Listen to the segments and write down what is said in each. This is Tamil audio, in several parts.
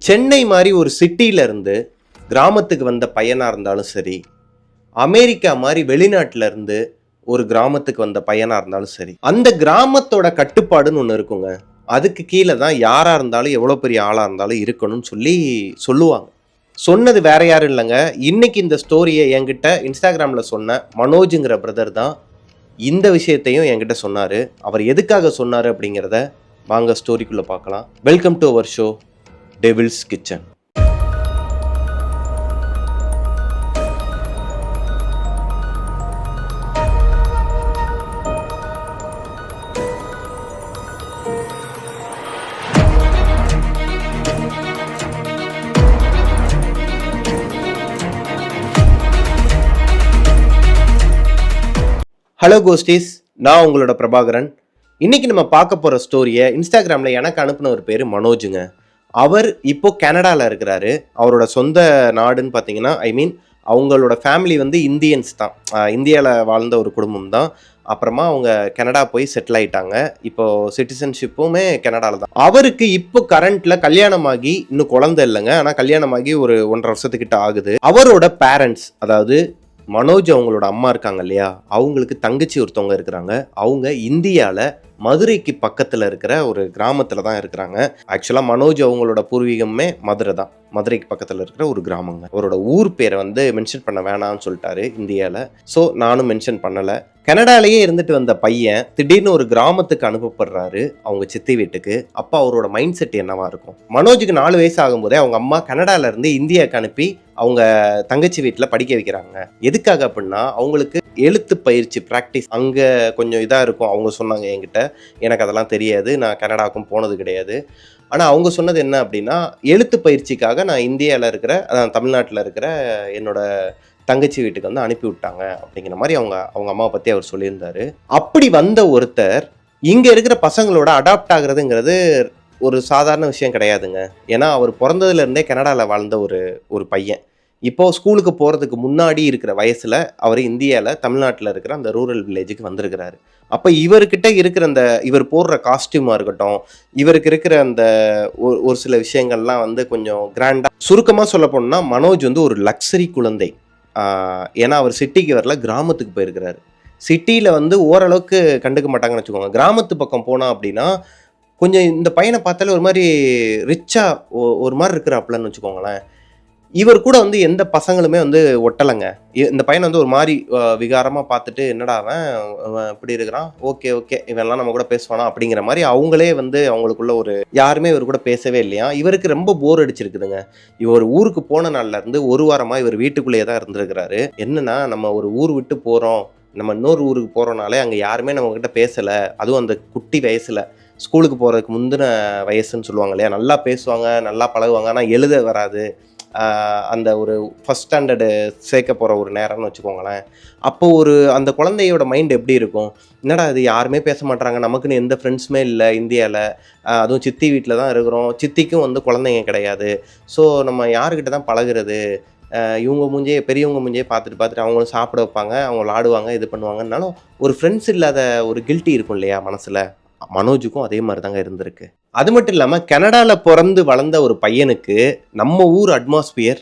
சென்னை மாதிரி ஒரு சிட்டியில இருந்து கிராமத்துக்கு வந்த பையனா இருந்தாலும் சரி, அமெரிக்கா மாதிரி வெளிநாட்டுல இருந்து ஒரு கிராமத்துக்கு வந்த பையனா இருந்தாலும் சரி, அந்த கிராமத்தோட கட்டுப்பாடுன்னு ஒன்று இருக்குங்க. அதுக்கு கீழே தான் யாரா இருந்தாலும் எவ்வளோ பெரிய ஆளா இருந்தாலும் இருக்கணும்னு சொல்லுவாங்க. சொன்னது வேற யாரும் இல்லைங்க. இன்னைக்கு இந்த ஸ்டோரியை என்கிட்ட இன்ஸ்டாகிராம்ல சொன்ன மனோஜுங்கிற பிரதர் தான் இந்த விஷயத்தையும் என்கிட்ட சொன்னாரு. அவர் எதுக்காக சொன்னாரு அப்படிங்கிறத வாங்க ஸ்டோரிக்குள்ள பார்க்கலாம். Welcome to our show devil's kitchen. Hello ghosties, நான் உங்களோட பிரபாகரன். இன்னைக்கு நம்ம பார்க்க போகிற ஸ்டோரியை இன்ஸ்டாகிராமில் எனக்கு அனுப்பின ஒரு பேர் மனோஜுங்க. அவர் இப்போ கனடாவில் இருக்கிறாரு. அவரோட சொந்த நாடுன்னு பார்த்தீங்கன்னா அவங்களோட ஃபேமிலி வந்து இந்தியன்ஸ் தான். இந்தியாவில் வாழ்ந்த ஒரு குடும்பம் தான். அப்புறமா அவங்க கனடா போய் செட்டில் ஆயிட்டாங்க. இப்போ சிட்டிசன்ஷிப்புமே கனடாவில் தான். அவருக்கு இப்போ கரண்ட்ல கல்யாணமாகி இன்னும் குழந்தை இல்லைங்க, ஆனால் கல்யாணமாகி ஒரு 1.5 வருஷத்துக்கிட்ட ஆகுது. அவரோட பேரண்ட்ஸ், அதாவது மனோஜ் அவங்களோட அம்மா இருக்காங்க இல்லையா, அவங்களுக்கு தங்கச்சி ஒருத்தவங்க இருக்கிறாங்க. அவங்க இந்தியாவில் மதுரைக்கு பக்கத்தில் இருக்கிற ஒரு கிராமத்தில் தான் இருக்கிறாங்க. ஆக்சுவலாக மனோஜ் அவங்களோட பூர்வீகமே மதுரை தான். மதுரைக்கு பக்கத்தில் இருக்கிற ஒரு கிராமங்க. அவரோட ஊர் பேரை வந்து மென்ஷன் பண்ண வேணாம்னு சொல்லிட்டாரு இந்தியாவில். ஸோ நானும் மென்ஷன் பண்ணலை. கனடாலேயே இருந்துட்டு வந்த பையன் திடீர்னு ஒரு கிராமத்துக்கு அனுப்பப்படுறாரு, அவங்க சித்தி வீட்டுக்கு. அப்போ அவரோட மைண்ட் செட் என்னவா இருக்கும்? மனோஜுக்கு 4 வயசு ஆகும்போதே அவங்க அம்மா கனடால இருந்து இந்தியாவுக்கு அனுப்பி அவங்க தங்கச்சி வீட்டில் படிக்க வைக்கிறாங்க. எதுக்காக அப்படின்னா அவங்களுக்கு எழுத்து பயிற்சி ப்ராக்டிஸ் அங்கே கொஞ்சம் இதாக இருக்கும். அவங்க சொன்னாங்க என்கிட்ட. எனக்கு அதெல்லாம் தெரியாது, நான் கனடாவுக்கும் போனது கிடையாது. ஆனால் அவங்க சொன்னது என்ன அப்படின்னா, எழுத்து பயிற்சிக்காக நான் இந்தியாவில் இருக்கிற, தமிழ்நாட்டில் இருக்கிற என்னோட தங்கச்சி வீட்டுக்கு வந்து அனுப்பி விட்டாங்க அப்படிங்கிற மாதிரி அவங்க அம்மாவை பற்றி அவர் சொல்லியிருந்தாரு. அப்படி வந்த ஒருத்தர் இங்கே இருக்கிற பசங்களோட அடாப்ட் ஆகுறதுங்கிறது ஒரு சாதாரண விஷயம் கிடையாதுங்க. ஏன்னா அவர் பிறந்ததுலேருந்தே கனடாவில் வாழ்ந்த ஒரு பையன். இப்போ ஸ்கூலுக்கு போகிறதுக்கு முன்னாடி இருக்கிற வயசில் அவர் இந்தியாவில் தமிழ்நாட்டில் இருக்கிற அந்த ரூரல் வில்லேஜுக்கு வந்திருக்கிறாரு. அப்போ இவர்கிட்ட இருக்கிற இவர் போடுற காஸ்டியூமாக இருக்கட்டும், இவருக்கு இருக்கிற அந்த ஒரு சில விஷயங்கள்லாம் வந்து கொஞ்சம் கிராண்டாக. சுருக்கமாக சொல்ல போனோம்னா மனோஜ் வந்து ஒரு லக்ஸரி குழந்தை. ஏன்னா அவர் சிட்டிக்கு வரல, கிராமத்துக்கு போயிருக்கிறாரு. சிட்டியில் வந்து ஓரளவுக்கு கண்டுக்க மாட்டாங்கன்னு வச்சுக்கோங்க. கிராமத்து பக்கம் போனால் அப்படின்னா கொஞ்சம் இந்த பையனை பார்த்தாலே ஒரு மாதிரி ரிச்சாக ஒரு மாதிரி இருக்கிறாப்புலன்னு வச்சுக்கோங்களேன். இவர் கூட வந்து எந்த பசங்களுமே வந்து ஒட்டலைங்க. இந்த பையனை வந்து ஒரு மாதிரி விகாரமாக பார்த்துட்டு, என்னடா அவன் இப்படி இருக்கிறான், ஓகே இவெல்லாம் நம்ம கூட பேசுவானா அப்படிங்கிற மாதிரி அவங்களே வந்து அவங்களுக்குள்ள யாருமே இவர் கூட பேசவே இல்லையா. இவருக்கு ரொம்ப போர் அடிச்சிருக்குதுங்க. இவர் ஊருக்கு போன நாள்ல இருந்து 1 வாரமாக இவர் வீட்டுக்குள்ளேயே தான் இருந்திருக்கிறாரு. என்னன்னா, நம்ம ஒரு ஊர் விட்டு போகிறோம், நம்ம இன்னொரு ஊருக்கு போகிறோனாலே அங்கே யாருமே நம்மக்கிட்ட பேசலை. அதுவும் அந்த குட்டி வயசில், ஸ்கூலுக்கு போகிறதுக்கு முந்தின வயசுன்னு சொல்லுவாங்க இல்லையா, நல்லா பேசுவாங்க, நல்லா பழகுவாங்க, ஆனால் எழுத வராது. அந்த ஒரு ஃபஸ்ட் ஸ்டாண்டர்டு சேர்க்க போகிற ஒரு நேரம்னு வச்சுக்கோங்களேன். அப்போ அந்த குழந்தையோட மைண்ட் எப்படி இருக்கும்? என்னடா இது, யாருமே பேச மாட்டாங்க, நமக்குன்னு எந்த ஃப்ரெண்ட்ஸுமே இல்லை இந்தியாவில், அதுவும் சித்தி வீட்டில் தான் இருக்கிறோம், சித்திக்கும் வந்து குழந்தைங்க கிடையாது. ஸோ நம்ம யாருக்கிட்ட தான் பழகுறது? இவங்க பெரியவங்க மூஞ்சியே பார்த்துட்டு அவங்களும் சாப்பிட வைப்பாங்க, அவங்க விளாடுவாங்க, இது பண்ணுவாங்கன்னாலும் ஒரு ஃப்ரெண்ட்ஸ் இல்லாத ஒரு கில்ட்டி இருக்கும் இல்லையா மனசில். மனோஜுக்கும் அதே மாதிரி தாங்க இருந்திருக்கு. அது மட்டும் இல்லாமல் கனடாவில் பிறந்து வளர்ந்த ஒரு பையனுக்கு நம்ம ஊர் அட்மாஸ்பியர்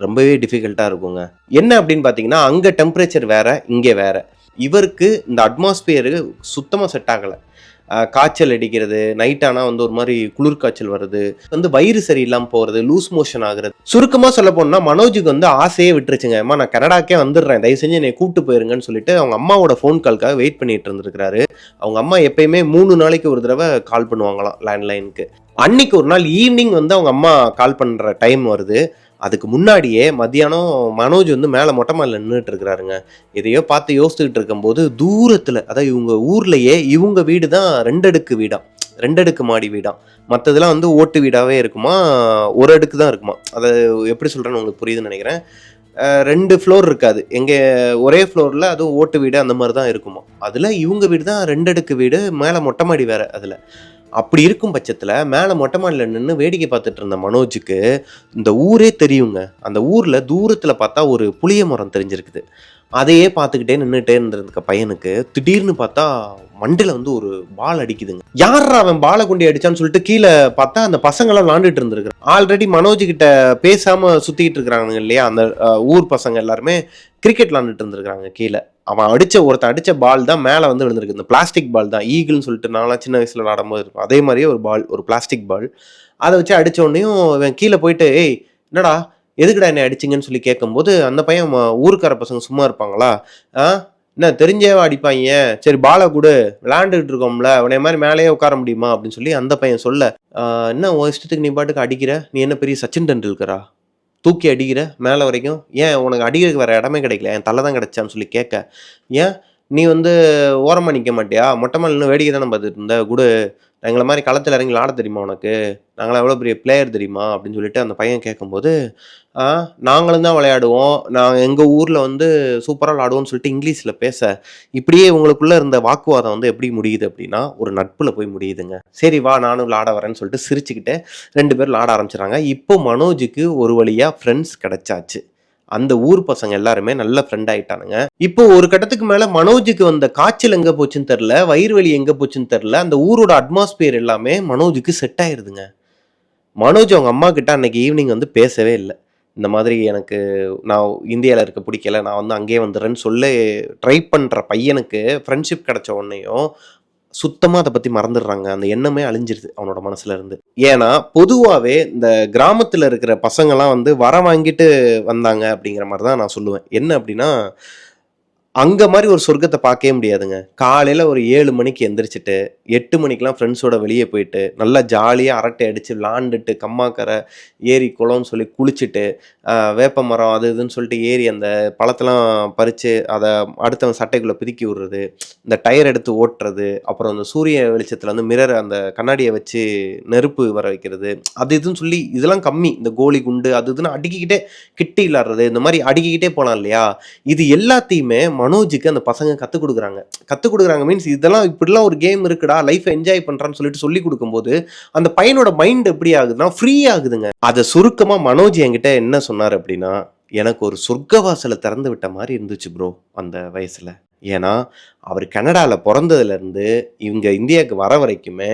ரொம்பவே டிஃபிகல்ட்டாக இருக்குங்க. என்ன அப்படின்னு பார்த்தீங்கன்னா, அங்கே டெம்பரேச்சர் வேறு, இங்கே வேறு. இவருக்கு இந்த அட்மாஸ்பியரு சுத்தமாக செட் ஆகலை. காய்ச்சல் அடிக்கிறது, நைட் ஆனால் வந்து ஒரு மாதிரி குளிர் காய்ச்சல் வருது, வந்து வயிறு சரியில்லாமல் போகிறது, லூஸ் மோஷன் ஆகுறது. சுருக்கமாக சொல்ல போனால் மனோஜுக்கு வந்து ஆசையே விட்டுருச்சுங்க. அம்மா நான் கனடாக்கே வந்துடுறேன், தயவு செஞ்சு என்னை கூப்பிட்டு போயிருங்கன்னு சொல்லிட்டு அவங்க அம்மாவோட ஃபோன் கால்க்காக வெயிட் பண்ணிட்டு இருந்திருக்கிறாரு. அவங்க அம்மா எப்பயுமே 3 நாளைக்கு ஒரு தடவை கால் பண்ணுவாங்களாம் லேண்ட்லைனுக்கு. அன்னைக்கு ஒரு நாள் ஈவினிங் வந்து அவங்க அம்மா கால் பண்ணுற டைம் வருது. அதுக்கு முன்னாடியே மத்தியானம் மனோஜ் வந்து மேலே மொட்டை மாடியில் நின்றுட்டு இருக்கிறாருங்க. எதையோ பார்த்து யோசிச்சுக்கிட்டு இருக்கும்போது தூரத்தில், அதாவது இவங்க ஊர்லேயே இவங்க வீடு தான் 2 அடுக்கு வீடாம், 2 அடுக்கு மாடி வீடாம். மற்றதெல்லாம் வந்து ஓட்டு வீடாகவே இருக்குமா, 1 அடுக்கு தான் இருக்குமா. அதை எப்படி சொல்கிறேன்னு உங்களுக்கு புரியுதுன்னு நினைக்கிறேன். 2 ஃப்ளோர் இருக்காது, எங்கே ஒரே ஃப்ளோரில் அதுவும் ஓட்டு வீடு அந்த மாதிரி தான் இருக்குமா. அதில் இவங்க வீடு தான் 2 அடுக்கு வீடு, மேலே மொட்டை மாடி வேறு. அதில் அப்படி இருக்கும் பட்சத்தில் மேலே மொட்டை மாடியில் நின்று வேடிக்கை பார்த்துட்டு இருந்த மனோஜுக்கு இந்த ஊரே தெரியுங்க. அந்த ஊரில் தூரத்தில் பார்த்தா ஒரு புளிய மரம் தெரிஞ்சிருக்குது. அதையே பார்த்துக்கிட்டே நின்றுட்டே இருந்திருக்க பையனுக்கு திடீர்னு பார்த்தா மண்டில வந்து ஒரு பால் அடிக்குதுங்க. யாரா அவன் பாலை கொண்டு அடிச்சான்னு சொல்லிட்டு கீழே பார்த்தா அந்த பசங்களாம் விளாண்டுட்டு இருந்திருக்காங்க. ஆல்ரெடி மனோஜ் கிட்ட பேசாம சுத்திட்டு இருக்கிறாங்க இல்லையா, அந்த ஊர் பசங்க எல்லாருமே கிரிக்கெட் விளாண்டுட்டு இருந்திருக்காங்க கீழே. அவன் ஒருத்தன் அடிச்ச பால் தான் மேலே வந்து விழுந்திருக்கு. இந்த பிளாஸ்டிக் பால் தான், ஈகிள்னு சொல்லிட்டு நான்லாம் சின்ன வயசுல விளாடும் போது இருக்கும் அதே மாதிரியே ஒரு பால், ஒரு பிளாஸ்டிக் பால். அதை வச்சு அடிச்ச உடனேயும் இவன் கீழே போயிட்டு, ஏய் என்னடா எதுக்குடா என்னை அடிச்சிங்கன்னு சொல்லி கேட்கும்போது, அந்த பையன் ஊருக்கார பசங்க சும்மா இருப்பாங்களா, என்ன தெரிஞ்சேவா அடிப்பாங்க, சரி பாலை கொடு விளையாண்டுக்கிட்டு இருக்கோம்ல, உன்னை மாதிரி மேலேயே உட்கார முடியுமா அப்படின்னு சொல்லி அந்த பையன் சொல்ல, என்ன உன் இஷ்டத்துக்கு நீ பாட்டுக்கு அடிக்கிற, நீ என்ன பெரிய சச்சின் டெண்டுல்கரா தூக்கி அடிக்கிற மேலே வரைக்கும், ஏன் உனக்கு அடிக்கிறதுக்கு வேற இடமே கிடைக்கல, என் தலை தான் கிடைச்சான்னு சொல்லி கேட்க, ஏன் நீ வந்து ஓரமாக நிற்க மாட்டியா, மொட்டை மேலே இன்னும் வேடிக்கை தானே பார்த்துட்டு இருந்த, குடு எங்களை மாதிரி களத்தில் இறங்கி விளாட தெரியுமா உனக்கு, நாங்களாம் எவ்வளோ பெரிய பிளேயர் தெரியுமா அப்படின்னு சொல்லிட்டு அந்த பையன் கேட்கும்போது, நாங்களும் தான் விளையாடுவோம், நாங்கள் எங்கள் ஊரில் வந்து சூப்பராக விளாடுவோம்னு சொல்லிட்டு இங்கிலீஷில் பேச, இப்படியே இவங்களுக்குள்ளே இருந்த வாக்குவாதம் வந்து எப்படி முடியுது அப்படின்னா ஒரு நட்பில் போய் முடியுதுங்க. சரி வா நானும் விளாட வரேன்னு சொல்லிட்டு சிரிச்சுக்கிட்டே 2 பேர் விளாட ஆரம்பிச்சிடறாங்க. இப்போ மனோஜுக்கு ஒரு வழியாக ஃப்ரெண்ட்ஸ் கிடைச்சாச்சு. அந்த ஊர் பசங்க எல்லாருமே நல்ல ஃப்ரெண்ட் ஆயிட்டானுங்க. இப்போ ஒரு கட்டத்துக்கு மேல மனோஜுக்கு வந்த காய்ச்சல் எங்க போச்சுன்னு தெரியல, வயிறு வலி எங்க போச்சுன்னு தெரியல, அந்த ஊரோட அட்மாஸ்பியர் எல்லாமே மனோஜுக்கு செட் ஆயிருதுங்க. மனோஜ் அவங்க அம்மா கிட்ட அன்னைக்கு ஈவினிங் வந்து பேசவே இல்லை. இந்த மாதிரி எனக்கு நான் இந்தியாவில் இருக்க பிடிக்கல, நான் வந்து அங்கேயே வந்துடுறேன்னு சொல்லி ட்ரை பண்ணுற பையனுக்கு ஃப்ரெண்ட்ஷிப் கிடைச்ச உடனேயும் சுத்தமாக அதை பற்றி மறந்துடுறாங்க. அந்த எண்ணமே அழிஞ்சிருது அவனோட மனசுல இருந்து. ஏன்னா பொதுவாகவே இந்த கிராமத்தில் இருக்கிற பசங்கள்லாம் வந்து வர வாங்கிட்டு வந்தாங்க அப்படிங்கிற மாதிரி தான் நான் சொல்லுவேன். என்ன அப்படின்னா, அங்க மாதிரி ஒரு சொர்க்கத்தை பார்க்கவே முடியாதுங்க. காலையில ஒரு 7 மணிக்கு எந்திரிச்சுட்டு 8 மணிக்கெல்லாம் ஃப்ரெண்ட்ஸோட வெளியே போயிட்டு நல்லா ஜாலியா அரட்டை அடிச்சு விளாண்டுட்டு, கம்மாக்கரை, ஏரி, குளம்னு சொல்லி குளிச்சுட்டு, வேப்ப மரம் அது இதுன்னு சொல்லிட்டு ஏறி அந்த பழத்தெல்லாம் பறிச்சு அதை அடுத்தவன் சட்டைக்குள்ள பிதுக்கி விடுறது, இந்த டயர் எடுத்து ஓட்டுறது, அப்புறம் அந்த சூரிய வெளிச்சத்துல வந்து மிரர் அந்த கண்ணாடியை வச்சு நெருப்பு வர வைக்கிறது, அது இதுன்னு சொல்லி இதெல்லாம் கம்மி. இந்த கோலி குண்டு அது இதுன்னு அடிக்கிக்கிட்டே கிட்டி விளாடுறது, இந்த மாதிரி அடிக்கிக்கிட்டே போலாம் இல்லையா. இது எல்லாத்தையுமே மனோஜுக்கு அந்த பசங்க கற்றுக் கொடுக்குறாங்க மீன்ஸ் இதெல்லாம் இப்படிலாம் ஒரு கேம் இருக்குடா, லைஃப்பை என்ஜாய் பண்ணுறான்னு சொல்லிட்டு சொல்லி கொடுக்கும்போது அந்த பையனோட மைண்ட் எப்படி ஆகுதுன்னா ஃப்ரீ ஆகுதுங்க. அதை சுருக்கமாக மனோஜ் என்கிட்ட என்ன சொன்னார் அப்படின்னா, எனக்கு ஒரு சொர்க்கவாசலை திறந்து விட்ட மாதிரி இருந்துச்சு ப்ரோ அந்த வயசில். ஏன்னா அவர் கனடாவில் பிறந்ததுலேருந்து இவங்க இந்தியாவுக்கு வர வரைக்குமே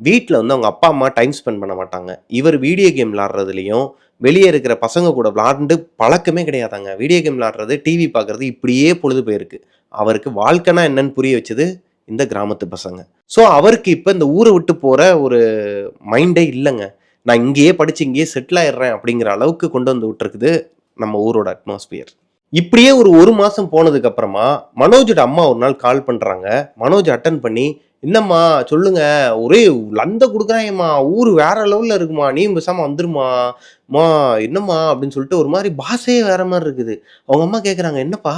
வீட்டில் வந்து அவங்க அப்பா அம்மா டைம் ஸ்பெண்ட் பண்ண மாட்டாங்க. இவர் வீடியோ கேம் விளாட்றதுலையும் வெளியே இருக்கிற பசங்க கூட விளாண்டு பழக்கமே கிடையாதாங்க. வீடியோ கேம் விளாட்றது, டிவி பார்க்குறது இப்படியே பொழுது போயிருக்கு. அவருக்கு வாழ்க்கைனா என்னன்னு புரிய வச்சது இந்த கிராமத்து பசங்க. ஸோ அவருக்கு இப்போ இந்த ஊரை விட்டு போகிற ஒரு மைண்டே இல்லைங்க. நான் இங்கேயே படித்து இங்கேயே செட்டில் ஆயிடுறேன் அப்படிங்கிற அளவுக்கு கொண்டு வந்து விட்டுருக்குது நம்ம ஊரோட அட்மாஸ்பியர். இப்படியே ஒரு மாதம் போனதுக்கு அப்புறமா மனோஜோட அம்மா ஒரு நாள் கால் பண்ணுறாங்க. மனோஜ் அட்டன் பண்ணி, என்னம்மா சொல்லுங்க, ஒரே லந்த கொடுக்குறாங்கம்மா, ஊர் வேற லெவலில் இருக்குமா, நீ பேசாமல் வந்துருமா மா, என்னம்மா அப்படின்னு சொல்லிட்டு ஒரு மாதிரி பாஷையே வேற மாதிரி இருக்குது. அவங்க அம்மா கேட்குறாங்க, என்னப்பா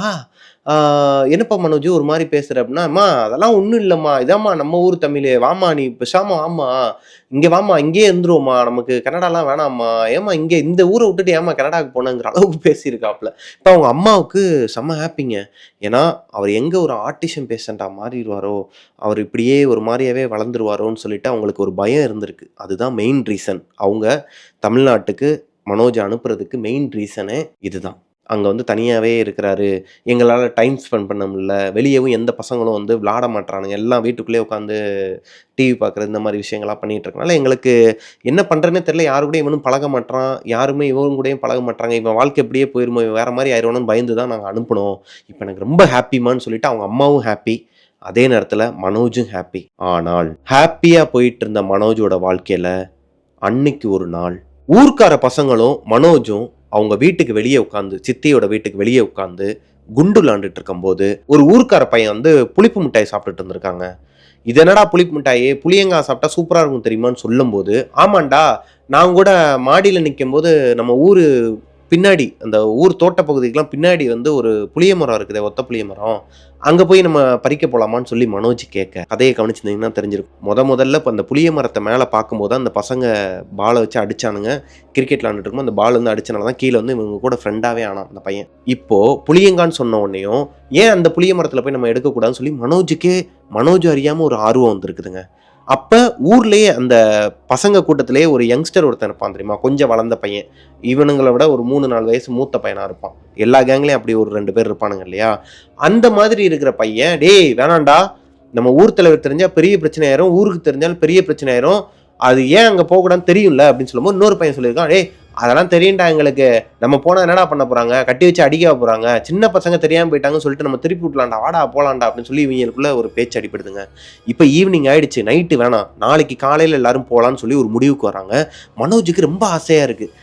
என்னப்பா மனோஜ் ஒரு மாதிரி பேசுகிற அப்படின்னா, அம்மா அதெல்லாம் ஒன்றும் இல்லைம்மா, இதாம்மா நம்ம ஊர் தமிழ், வாமா நீ பேசாமல் வாமா, இங்கே வாமா, இங்கேயே இருந்துருவோம்மா, நமக்கு கனடாலாம் வேணாம்மா, ஏமா இங்கே இந்த ஊரை விட்டுட்டு ஏமா கனடாவுக்கு போனங்கிற அளவுக்கு பேசியிருக்காப்புல. இப்போ அவங்க அம்மாவுக்கு செம்ம ஹாப்பிங்க. ஏன்னா அவர் எங்கே ஒரு ஆர்டிஷன் பேஷண்ட்டாக மாறிடுவாரோ, அவர் இப்படியே ஒரு மாதிரியாவே வளர்ந்துருவாரோன்னு சொல்லிட்டு அவங்களுக்கு ஒரு பயம் இருந்திருக்கு. அதுதான் மெயின் ரீசன். அவங்க தமிழ்நாட்டுக்கு மனோஜ் அனுப்புறதுக்கு மெயின் ரீசனே இதுதான். அங்கே வந்து தனியாகவே இருக்கிறாரு, எங்களால் டைம் ஸ்பெண்ட் பண்ண முடியல, வெளியவும் எந்த பசங்களும் வந்து விளாட மாட்றானுங்க, எல்லாம் வீட்டுக்குள்ளேயே உட்காந்து டிவி பார்க்குறது இந்த மாதிரி விஷயங்கள்லாம் பண்ணிகிட்டு இருக்கனால எங்களுக்கு என்ன பண்ணுறதுனே தெரியல, யாரு கூட இவனும் பழக மாட்றான், யாருமே இவங்க கூடயும் பழக மாட்றாங்க, இவன் வாழ்க்கை எப்படியே போயிருமோ, இவன் வேறு மாதிரி ஆயிடுவானு பயந்து தான் நாங்கள் அனுப்பினோம். இப்போ எனக்கு ரொம்ப ஹாப்பிமான்னு சொல்லிட்டு அவங்க அம்மாவும் ஹாப்பி, அதே நேரத்தில் மனோஜும் ஹாப்பி. ஆனால் ஹாப்பியாக போயிட்டு இருந்த மனோஜோட வாழ்க்கையில் அன்னைக்கு ஒரு நாள் ஊர்க்கார பசங்களும் மனோஜும் அவங்க வீட்டுக்கு வெளியே உட்காந்து, சித்தியோட வீட்டுக்கு வெளியே உட்காந்து குண்டு விளாண்டுட்டு இருக்கும்போது ஒரு ஊர்க்கார பையன் வந்து புளிப்பு மிட்டாய் சாப்பிட்டுட்டு இருந்திருக்காங்க. இது என்னடா புளிப்பு மிட்டாயே, புளியங்காய் சாப்பிட்டா சூப்பராக இருக்கும் தெரியுமான்னு சொல்லும்போது, ஆமாண்டா நான் கூட மாடியில் நிற்கும் போது நம்ம ஊர் பின்னாடி அந்த ஊர் தோட்ட பகுதிக்கெலாம் பின்னாடி வந்து ஒரு புளிய மரம் இருக்குது, ஒத்த புளிய மரம், அங்கே போய் நம்ம பறிக்க போகலாமான்னு சொல்லி மனோஜ் கேட்க, கதையை கவனிச்சிருந்தீங்கன்னா தெரிஞ்சிருக்கும். முதல்ல இப்போ அந்த புளிய மரத்தை மேலே பார்க்கும்போது அந்த பசங்க பாலை வச்சு அடிச்சானுங்க, கிரிக்கெட் விளாண்டுட்டு இருக்கும், அந்த பால் வந்து அடிச்சனால தான் கீழே வந்து இவங்க கூட ஃப்ரெண்டாகவே ஆனான் அந்த பையன். இப்போது புளியங்கான்னு சொன்ன உடனேயும் ஏன் அந்த புளிய மரத்தில் போய் நம்ம எடுக்கக்கூடாதுன்னு சொல்லி மனோஜ் அறியாமல் ஒரு ஆர்வம் வந்துருக்குதுங்க. அப்போ ஊர்லேயே அந்த பசங்க கூட்டத்திலேயே ஒரு யங்ஸ்டர் ஒருத்தன் இருப்பான் தெரியுமா, கொஞ்சம் வளர்ந்த பையன், இவனுங்களை விட ஒரு 3-4 வயசு மூத்த பையனாக இருப்பான். எல்லா கேங்லேயும் அப்படி ஒரு 2 பேர் இருப்பானுங்க இல்லையா. அந்த மாதிரி இருக்கிற பையன், டேய் வேணாண்டா, நம்ம ஊர் தலைவர் தெரிஞ்சால் பெரிய பிரச்சனை ஆயிரும், ஊருக்கு தெரிஞ்சாலும் பெரிய பிரச்சனை ஆயிரும், அது ஏன் அங்கே போகக்கூடாதுன்னு தெரியும்ல அப்படின்னு சொல்லும்போது இன்னொரு பையன் சொல்லியிருக்கான், டேய் அதெல்லாம் தெரியும்டா எங்களுக்கு, நம்ம போனால் என்னடா பண்ண போகிறாங்க, கட்டி வச்சு அடிக்க போகிறாங்க, சின்ன பசங்க தெரியாமல் போயிட்டாங்கன்னு சொல்லிட்டு நம்ம திருப்பி விட்லாண்டா, வாடா போகலாண்டா அப்படின்னு சொல்லி இவங்களுக்குள்ள ஒரு பேச்சு அடிப்படுதுங்க. இப்போ ஈவினிங் ஆயிடுச்சு, நைட்டு வேணாம், நாளைக்கு காலையில் எல்லாரும் போகலான்னு சொல்லி ஒரு முடிவுக்கு வராங்க. மனோஜுக்கு ரொம்ப ஆசையாக இருக்குது,